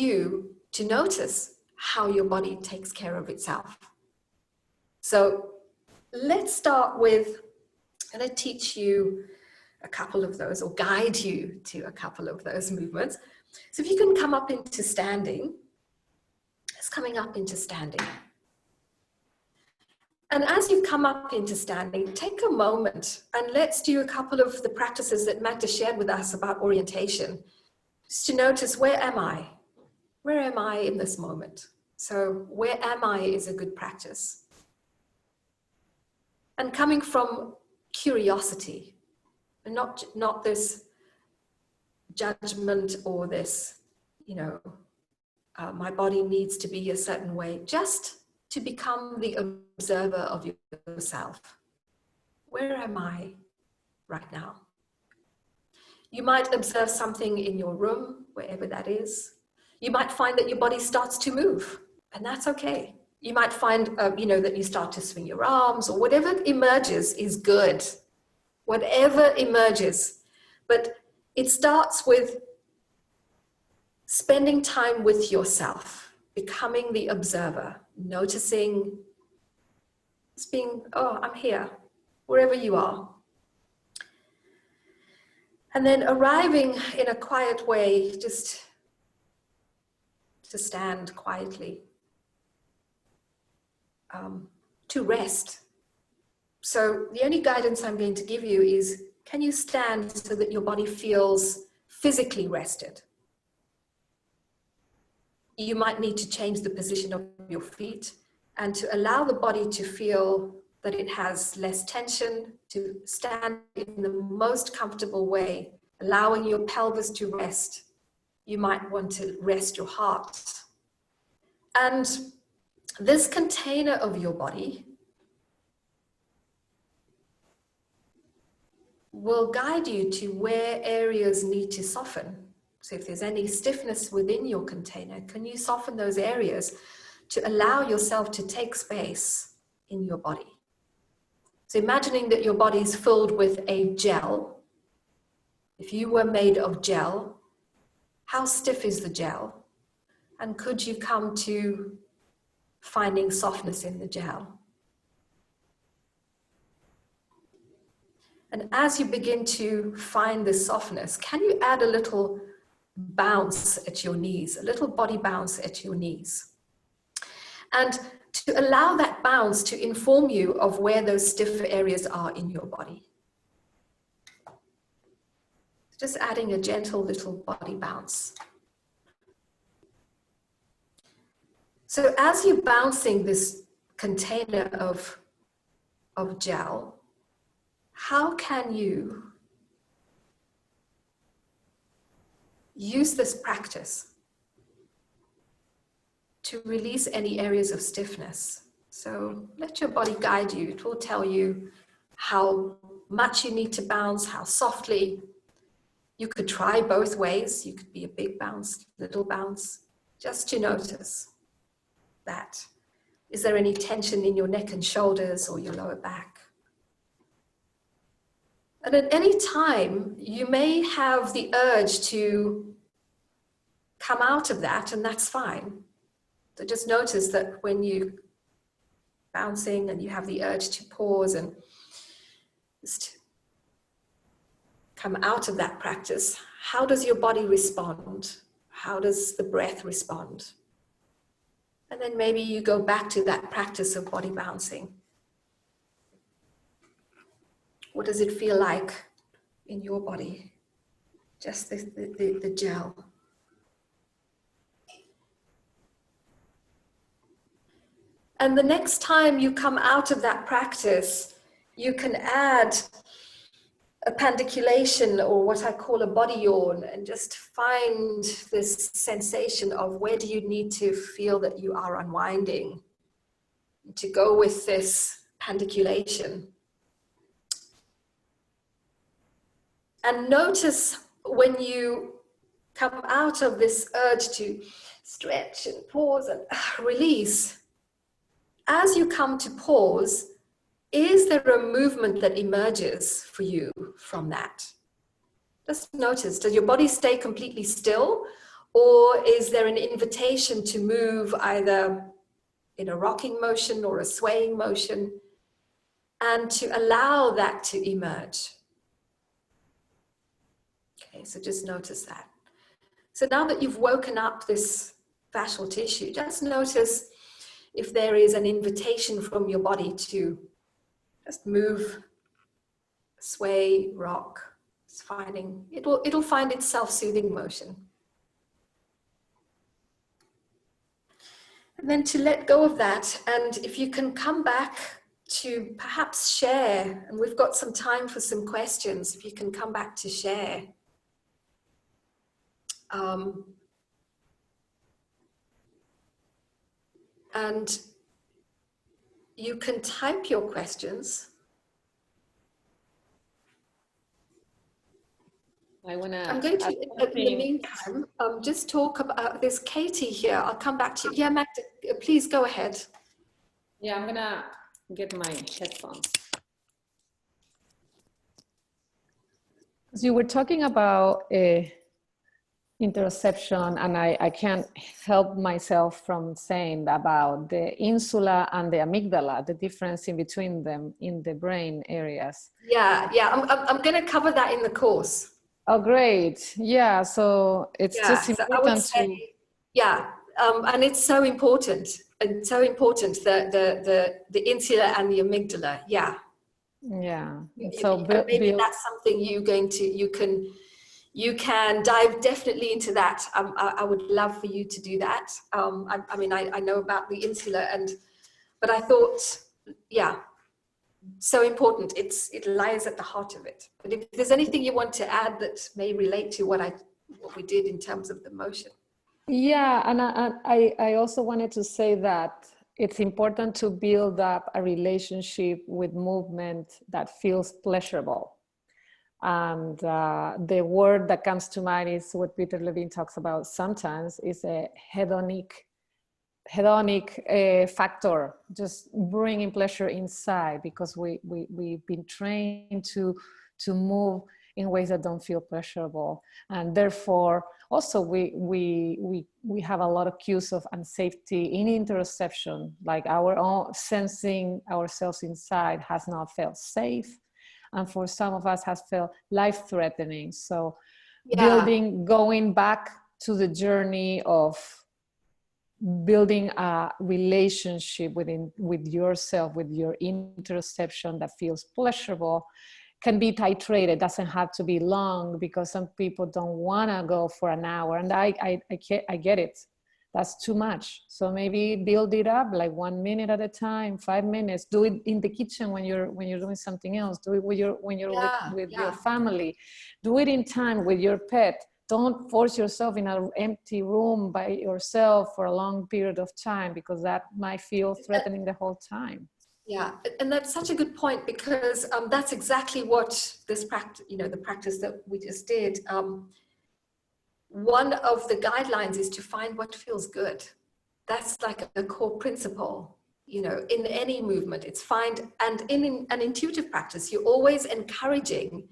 you to notice how your body takes care of itself. So let's start with, I'm going to teach you a couple of those, or guide you to a couple of those movements. So if you can come up into standing, it's coming up into standing. And as you come up into standing, take a moment and let's do a couple of the practices that Magda shared with us about orientation. Just to notice, where am I? Where am I in this moment? So where am I is a good practice. And coming from curiosity, and not this judgment or this, my body needs to be a certain way, just to become the observer of yourself. Where am I right now? You might observe something in your room, wherever that is. You might find that your body starts to move, and that's okay. You might find, that you start to swing your arms, or whatever emerges is good. Whatever emerges. But it starts with spending time with yourself, becoming the observer, noticing, just being, oh, I'm here, wherever you are. And then arriving in a quiet way, just to stand quietly, to rest. So the only guidance I'm going to give you is, can you stand so that your body feels physically rested? You might need to change the position of your feet and to allow the body to feel that it has less tension, to stand in the most comfortable way, allowing your pelvis to rest. You might want to rest your heart. And this container of your body will guide you to where areas need to soften. So if there's any stiffness within your container, can you soften those areas to allow yourself to take space in your body? So imagining that your body is filled with a gel. If you were made of gel, how stiff is the gel? And could you come to finding softness in the gel? And as you begin to find this softness, can you add a little bounce at your knees, a little body bounce at your knees? And to allow that bounce to inform you of where those stiff areas are in your body. Just adding a gentle little body bounce. So as you're bouncing this container of gel, how can you use this practice to release any areas of stiffness? So let your body guide you. It will tell you how much you need to bounce, how softly. You could try both ways. You could be a big bounce, little bounce, just to notice that. Is there any tension in your neck and shoulders or your lower back? And at any time, you may have the urge to come out of that, and that's fine. So just notice that when you bouncing and you have the urge to pause and just come out of that practice, how does your body respond? How does the breath respond? And then maybe you go back to that practice of body bouncing. What does it feel like in your body? Just the gel. And the next time you come out of that practice, you can add a pandiculation, or what I call a body yawn, and just find this sensation of where do you need to feel that you are unwinding, to go with this pandiculation. And notice when you come out of this urge to stretch and pause and release, as you come to pause, is there a movement that emerges for you from that? Just notice, does your body stay completely still, or is there an invitation to move either in a rocking motion or a swaying motion, and to allow that to emerge? Okay, so just notice that. So now that you've woken up this fascial tissue, just notice if there is an invitation from your body to just move, sway, rock. It's finding, it'll find its self-soothing motion. And then to let go of that, and if you can come back to perhaps share, and we've got some time for some questions, if you can come back to share. And you can type your questions. I'm going to, in the meantime, just talk about, there's Katie here. I'll come back to you. Yeah, Magda, please go ahead. Yeah, I'm going to get my headphones. You were talking about interoception, and I can't help myself from saying about the insula and the amygdala, the difference in between them in the brain areas. Yeah, I'm going to cover that in the course. Oh, great. Yeah, so it's just important so I would say, yeah, and it's so important, the insula and the amygdala, yeah. Yeah, so maybe that's something you can dive definitely into that. I would love for you to do that. I mean, I know about the insula, but I thought, yeah, so important. It lies at the heart of it. But if there's anything you want to add that may relate to what we did in terms of the motion. Yeah, and I also wanted to say that it's important to build up a relationship with movement that feels pleasurable. And the word that comes to mind is what Peter Levine talks about sometimes, is a hedonic factor, just bringing pleasure inside, because we've been trained to move in ways that don't feel pleasurable, and therefore also we have a lot of cues of unsafety in interoception, like our own sensing ourselves inside has not felt safe, and for some of us has felt life-threatening. So going back to the journey of building a relationship with yourself, with your interoception that feels pleasurable, can be titrated. It doesn't have to be long, because some people don't want to go for an hour, and I get it. That's too much. So maybe build it up, like 1 minute at a time, 5 minutes. Do it in the kitchen when you're doing something else. Do it when you're with your family. Do it in time with your pet. Don't force yourself in an empty room by yourself for a long period of time, because that might feel threatening the whole time. Yeah, and that's such a good point, because that's exactly what this practice, the practice that we just did. One of the guidelines is to find what feels good. That's like a core principle, in any movement. It's and in an intuitive practice, you're always encouraging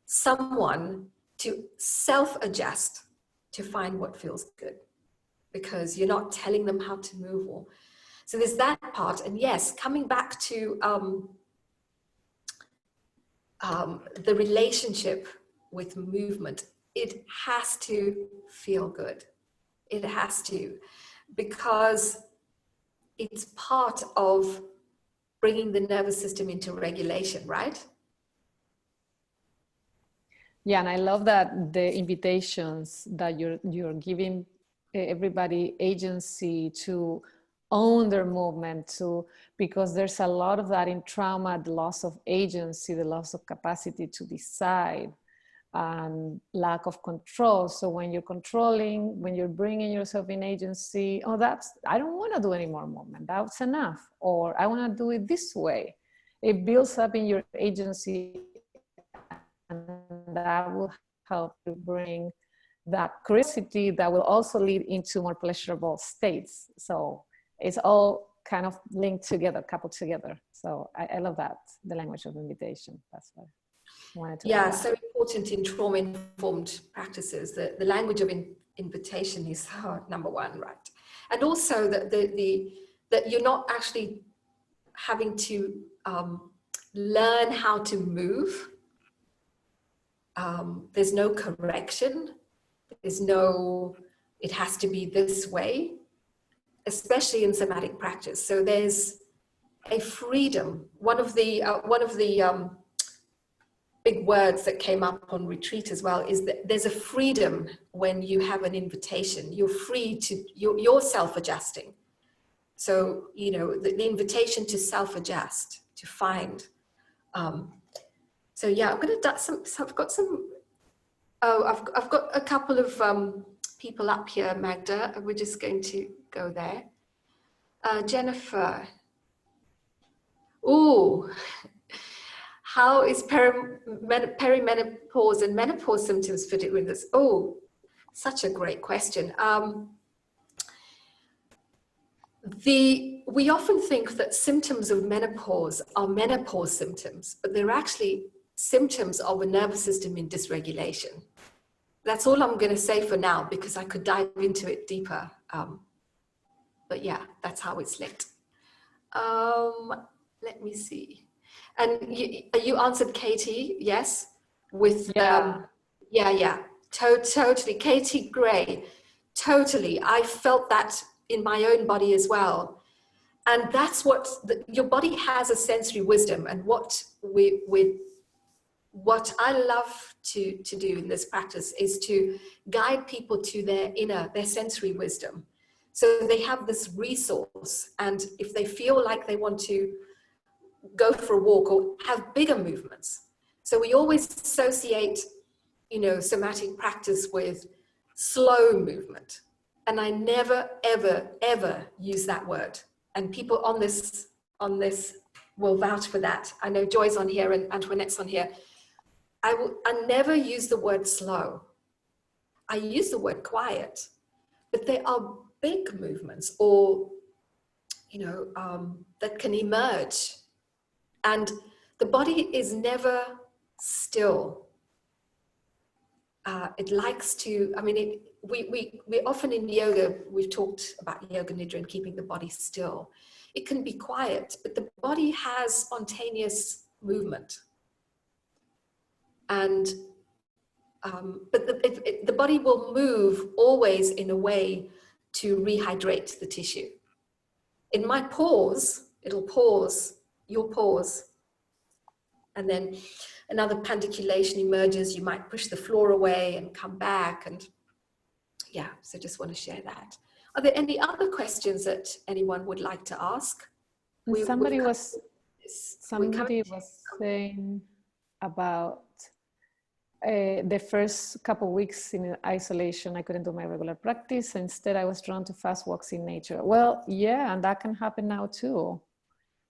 someone to self-adjust, to find what feels good, because you're not telling them how to move. Or so there's that part. And yes, coming back to the relationship with movement, it has to feel good. It has to, because it's part of bringing the nervous system into regulation, right? Yeah, and I love that the invitations that you're giving everybody agency to own their movement, to, because there's a lot of that in trauma, the loss of agency, the loss of capacity to decide, and lack of control. So when you're controlling, when you're bringing yourself in agency, oh, I don't want to do any more movement, that's enough, or I want to do it this way. It builds up in your agency, and that will help you bring that curiosity that will also lead into more pleasurable states. So it's all kind of linked together, coupled together. So I love that, the language of invitation. That's what I wanted to Yeah, so important in trauma-informed practices. The language of invitation is number one, right? And also that you're not actually having to learn how to move. There's no correction. There's no, it has to be this way, especially in somatic practice. So there's a freedom. One of the big words that came up on retreat as well is that there's a freedom when you have an invitation. You're free to, you're self-adjusting. So, you know, the invitation to self-adjust, to find. So yeah, I'm going to, I've got some, I've got a couple of people up here, Magda. We're just going to go there. Jennifer. Ooh. How is perimenopause and menopause symptoms fit with this? Oh, such a great question. We often think that symptoms of menopause are menopause symptoms, but they're actually symptoms of a nervous system in dysregulation. That's all I'm going to say for now, because I could dive into it deeper. But yeah, that's how it's linked. Let me see. And you answered Katie, yes? With, totally. Katie Gray, totally. I felt that in my own body as well. And that's what, your body has a sensory wisdom. And what I love to do in this practice is to guide people to their sensory wisdom. So they have this resource. And if they feel like they want to go for a walk or have bigger movements. So we always associate, you know, somatic practice with slow movement. And I never, ever, ever use that word. And people on this will vouch for that. I know Joy's on here and Antoinette's on here. I never use the word slow. I use the word quiet, but there are big movements or, you know, that can emerge. And the body is never still. It likes to, I mean, we often in yoga, we've talked about yoga nidra and keeping the body still. It can be quiet, but the body has spontaneous movement. And, but the body will move always in a way to rehydrate the tissue. In my pause, it'll pause. You'll pause, and then another pandiculation emerges. You might push the floor away and come back, and yeah, so just want to share that. Are there any other questions that anyone would like to ask? Somebody was saying about the first couple of weeks in isolation, I couldn't do my regular practice. Instead, I was drawn to fast walks in nature. Well, yeah, and that can happen now too.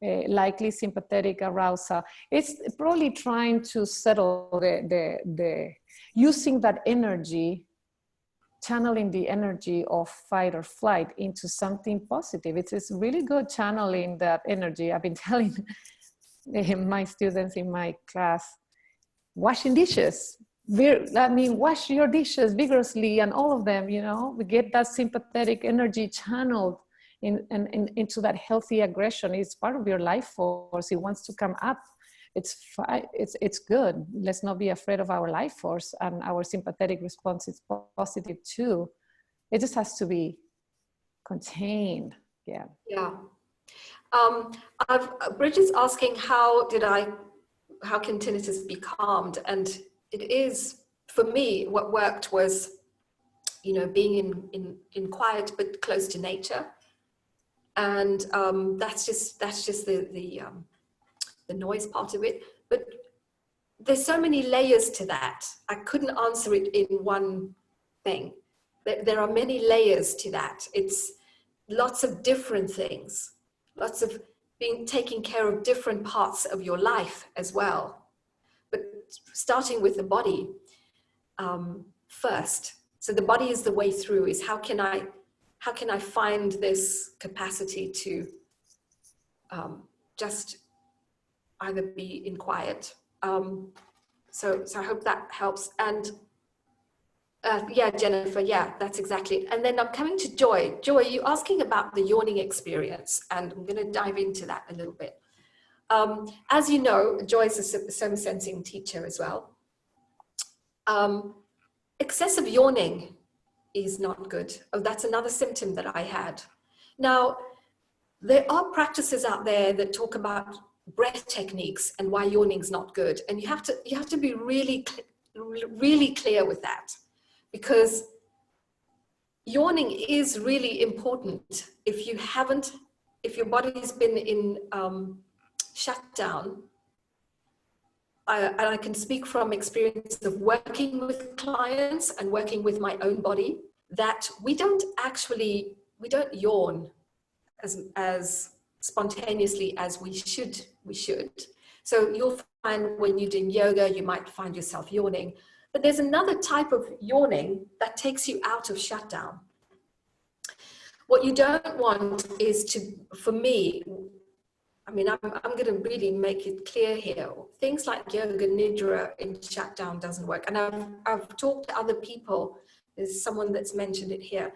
Likely sympathetic arousal. It's probably trying to settle the using that energy, channeling the energy of fight or flight into something positive. It's really good channeling that energy. I've been telling my students in my class, washing dishes, wash your dishes vigorously and all of them, you know, we get that sympathetic energy channeled into that healthy aggression. It's part of your life force. It wants to come up. It's fine. It's good. Let's not be afraid of our life force, and our sympathetic response is positive too. It just has to be contained. Yeah. Yeah. Bridget's asking, how can tinnitus be calmed? And it is, for me, what worked was, you know, being in quiet but close to nature. And that's just the noise part of it. But there's so many layers to that. I couldn't answer it in one thing. There are many layers to that. It's lots of different things, lots of taking care of different parts of your life as well. But starting with the body first. So the body is the way through, is how can I find this capacity to just either be in quiet. So I hope that helps. And yeah, Jennifer, yeah, that's exactly it. And then I'm coming to Joy. Joy, you're asking about the yawning experience, and I'm going to dive into that a little bit. As you know, Joy is a soma sensing teacher as well. Excessive yawning is not good. Oh, that's another symptom that I had. Now, there are practices out there that talk about breath techniques and why yawning is not good. And you have to be really clear with that, because yawning is really important. If your body's been in shutdown, and I can speak from experience of working with clients and working with my own body, that we don't yawn as spontaneously as we should. So you'll find when you're doing yoga, you might find yourself yawning, but there's another type of yawning that takes you out of shutdown. What you don't want is for me, I mean, I'm going to really make it clear here. Things like yoga nidra in shutdown doesn't work. And I've talked to other people. There's someone that's mentioned it here.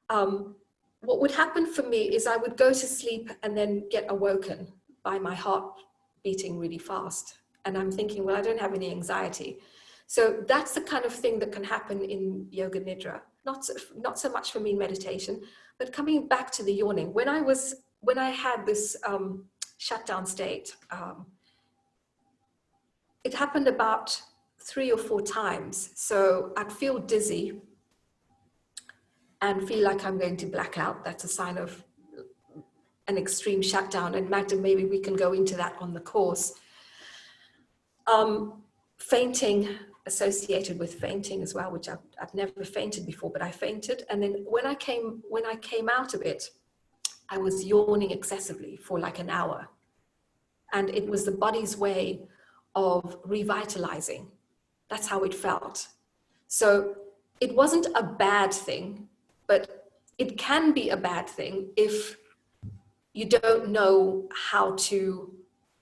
What would happen for me is I would go to sleep and then get awoken by my heart beating really fast. And I'm thinking, well, I don't have any anxiety. So that's the kind of thing that can happen in yoga nidra. Not so much for me in meditation, but coming back to the yawning. When I had this shutdown state, it happened about 3 or 4 times. So I'd feel dizzy and feel like I'm going to black out. That's a sign of an extreme shutdown. And Magda, maybe we can go into that on the course. Fainting, associated with fainting as well, which I've never fainted before, but I fainted. And then when I came out of it, I was yawning excessively for like an hour. And it was the body's way of revitalizing. That's how it felt. So it wasn't a bad thing, but it can be a bad thing if you don't know how to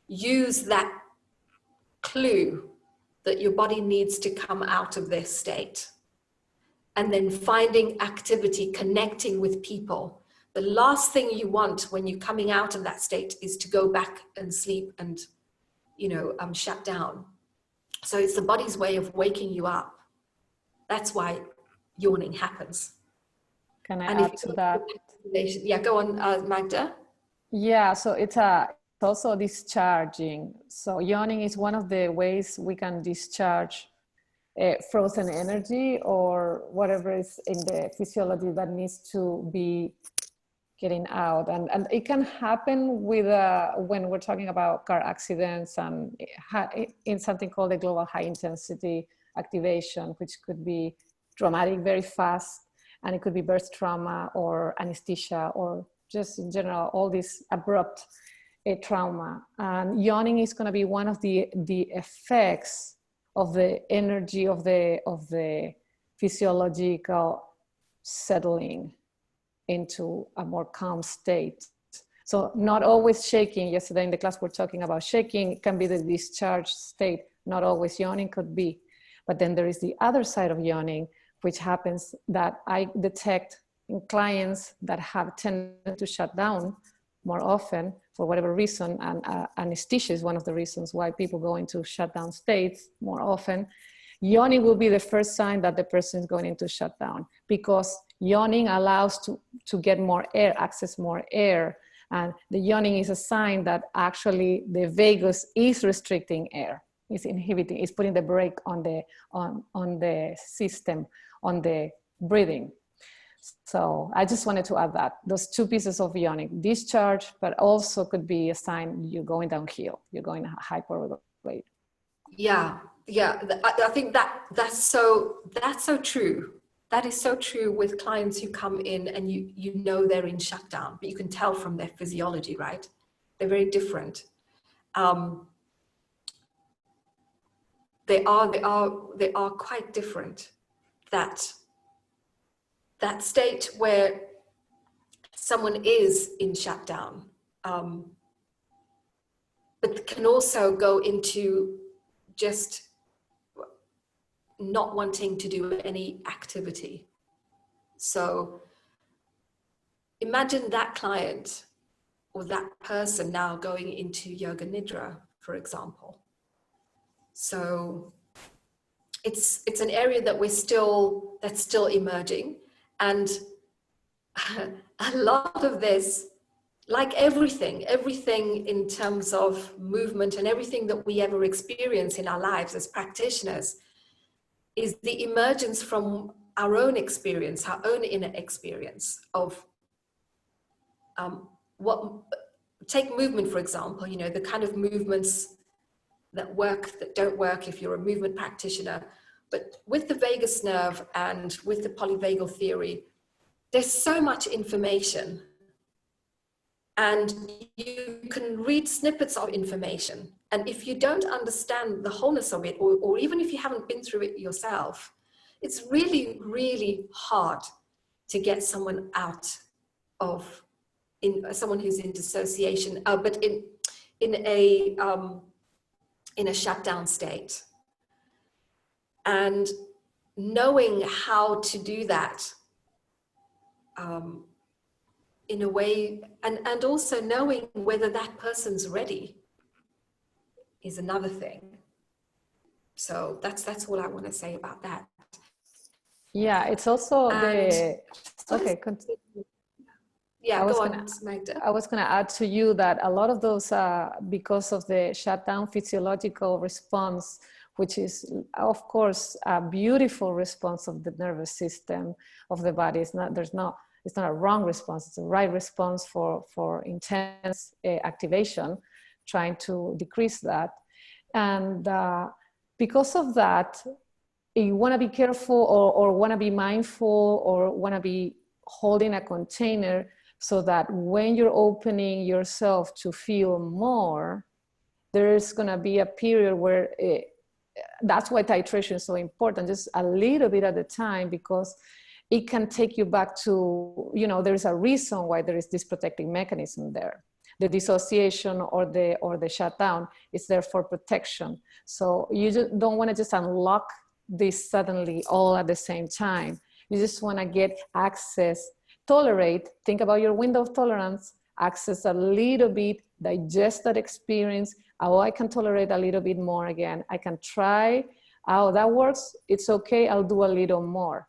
use that clue that your body needs to come out of this state. And then finding activity, connecting with people. The last thing you want when you're coming out of that state is to go back and sleep and, shut down. So it's the body's way of waking you up. That's why yawning happens. Can I add to that? Yeah, go on, Magda. Yeah, so it's also discharging. So yawning is one of the ways we can discharge frozen energy or whatever is in the physiology that needs to be getting out. And it can happen with when we're talking about car accidents and in something called a global high intensity activation, which could be traumatic very fast, and it could be birth trauma or anesthesia or just in general, all this abrupt trauma. And yawning is going to be one of the effects of the energy of the physiological settling into a more calm state. So not always shaking. Yesterday in the class we're talking about shaking. It can be the discharge state, not always yawning could be. But then there is the other side of yawning, which happens that I detect in clients that have tended to shut down more often for whatever reason, and anesthesia is one of the reasons why people go into shutdown states more often. Yawning will be the first sign that the person is going into shutdown, because yawning allows to get more air, access more air. And the yawning is a sign that actually the vagus is restricting air, is inhibiting, is putting the brake on the system, on the breathing. So I just wanted to add that, those two pieces of yawning, discharge, but also could be a sign you're going downhill, you're going hyperventilate. Yeah, I think that's so true. That is so true with clients who come in and you know they're in shutdown, but you can tell from their physiology, right? They're very different. They are quite different. That state where someone is in shutdown, but can also go into just not wanting to do any activity. So imagine that client or that person now going into yoga nidra, for example. So it's an area that that's still emerging. And a lot of this, like everything in terms of movement and everything that we ever experience in our lives as practitioners, is the emergence from our own experience, our own inner experience of take movement, for example, you know, the kind of movements that work, that don't work if you're a movement practitioner. But with the vagus nerve and with the polyvagal theory, there's so much information, and you can read snippets of information. And if you don't understand the wholeness of it, or even if you haven't been through it yourself, it's really, really hard to get someone out of, someone who's in dissociation, but in a shutdown state. And knowing how to do that in a way, and also knowing whether that person's ready is another thing. So that's all I want to say about that. Yeah, it's also okay, continue. Yeah, go on, Magda. I was going to add to you that a lot of those, because of the shutdown physiological response, which is, of course, a beautiful response of the nervous system of the body. It's not a wrong response. It's a right response for intense activation, trying to decrease that. And because of that, you want to be careful or want to be mindful or want to be holding a container so that when you're opening yourself to feel more, there's going to be a period where that's why titration is so important, just a little bit at a time, because it can take you back to, you know, there's a reason why there is this protective mechanism there. The dissociation or the shutdown is there for protection. So you just don't want to just unlock this suddenly all at the same time. You just want to get access, tolerate, think about your window of tolerance, access a little bit, digest that experience. Oh, I can tolerate a little bit more again. I can try. Oh, that works. It's okay. I'll do a little more.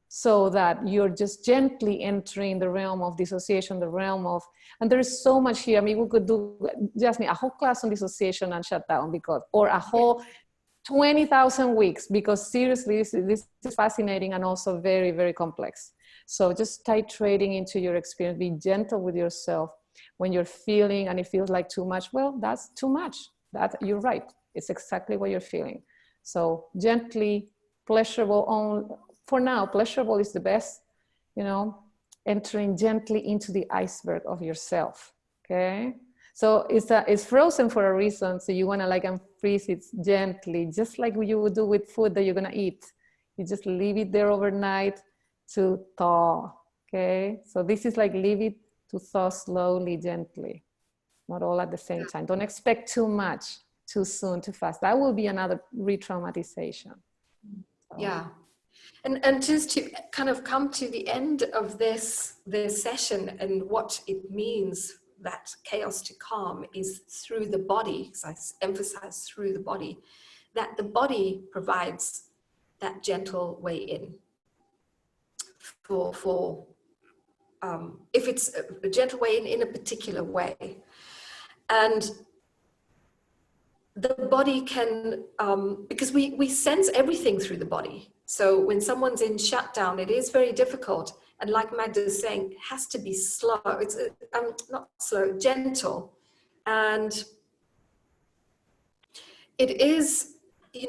So that you're just gently entering the realm of dissociation, the realm of, and there's so much here. I mean, we could do, Yasmin, a whole class on dissociation and shutdown, because, or a whole 20,000 weeks, because seriously, this is fascinating and also very, very complex. So just titrating into your experience, be gentle with yourself. When you're feeling and it feels like too much, well, that's too much. That, you're right. It's exactly what you're feeling. So gently, pleasurable, for now, pleasurable is the best, you know, entering gently into the iceberg of yourself, okay? So it's frozen for a reason, so you wanna like unfreeze it gently, just like you would do with food that you're gonna eat. You just leave it there overnight to thaw, okay? So this is like leave it to thaw slowly, gently, not all at the same time. Don't expect too much, too soon, too fast. That will be another re-traumatization. Yeah. And just to kind of come to the end of this session and what it means that chaos to calm is through the body, because I emphasize through the body, that the body provides that gentle way in for if it's a gentle way in a particular way. And the body can, because we sense everything through the body. So when someone's in shutdown, it is very difficult. And like Magda is saying, it has to be slow. It's not slow, gentle. And it is, you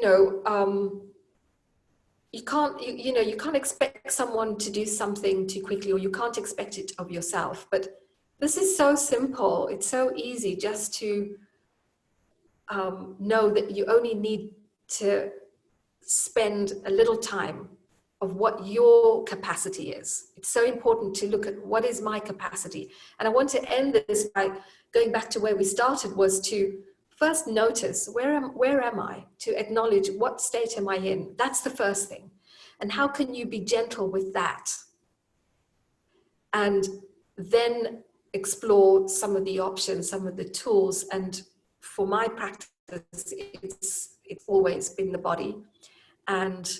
can't expect someone to do something too quickly, or you can't expect it of yourself. But this is so simple. It's so easy just to know that you only need to spend a little time of what your capacity is. It's so important to look at what is my capacity. And I want to end this by going back to where we started, was to first notice where am I, to acknowledge what state am I in. That's the first thing. And how can you be gentle with that? And then explore some of the options, some of the tools. And for my practice, it's always been the body. And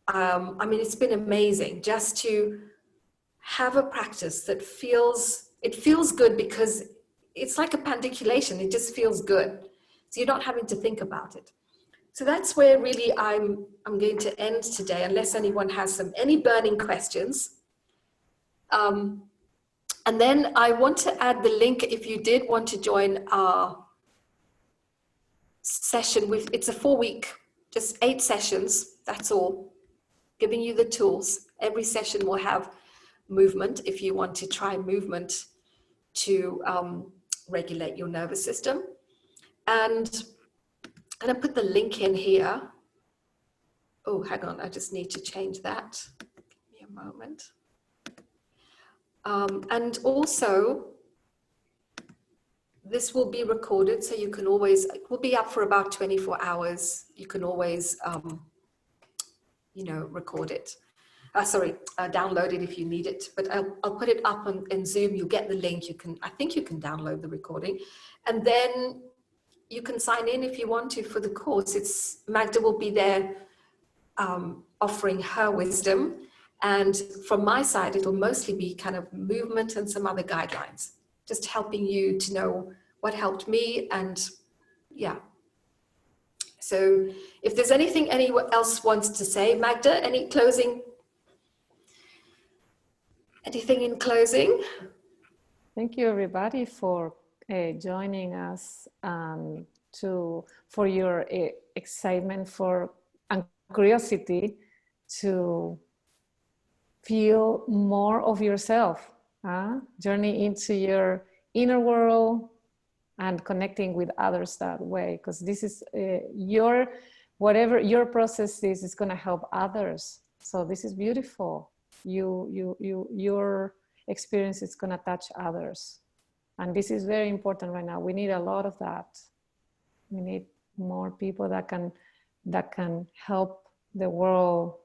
I mean, it's been amazing just to have a practice that feels good, because it's like a pandiculation. It just feels good. So you're not having to think about it. So that's where really I'm going to end today, unless anyone has any burning questions. And then I want to add the link if you did want to join our session it's a 4-week, just 8 sessions, that's all, giving you the tools. Every session will have movement if you want to try movement to regulate your nervous system. And I'm going to put the link in here. Oh, hang on, I just need to change that. Give me a moment. And also, this will be recorded, so you can always, it will be up for about 24 hours. You can always, record it. Download it if you need it. But I'll put it up in Zoom. You'll get the link. I think you can download the recording. And then you can sign in if you want to for the course. Magda will be there offering her wisdom. And from my side, it'll mostly be kind of movement and some other guidelines, just helping you to know what helped me. And yeah. So if there's anything anyone else wants to say, Magda, anything in closing? Thank you, everybody, for joining us, for your excitement and curiosity to feel more of yourself, journey into your inner world and connecting with others that way, because this is whatever your process is going to help others. So this is beautiful. Your experience is going to touch others, and this is very important right now. We need a lot of that. We need more people that can help the world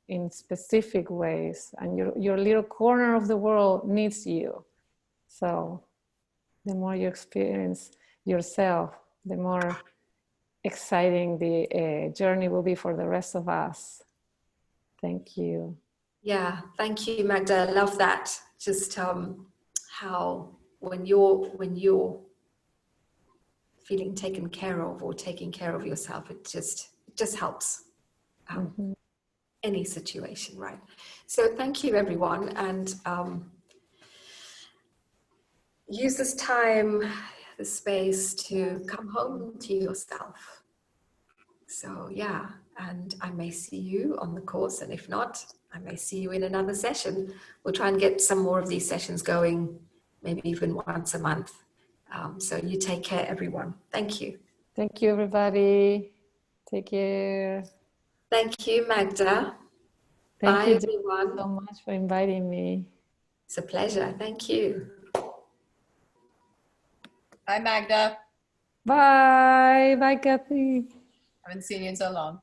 in specific ways, and your little corner of the world needs you. So the more you experience yourself, the more exciting the journey will be for the rest of us. Thank you. Yeah, thank you, Magda. I love that. Just how when you're feeling taken care of or taking care of yourself, it just helps. Any situation, right? So thank you, everyone, and use this time, the space to come home to yourself. So yeah, and I may see you on the course, and if not, I may see you in another session. We'll try and get some more of these sessions going, maybe even once a month. So you take care, everyone. Thank you. Thank you, everybody. Take care. Thank you, Magda. Thank you, everyone. So much for inviting me. It's a pleasure. Thank you. Bye, Magda. Bye. Bye, Kathy. Haven't seen you in so long.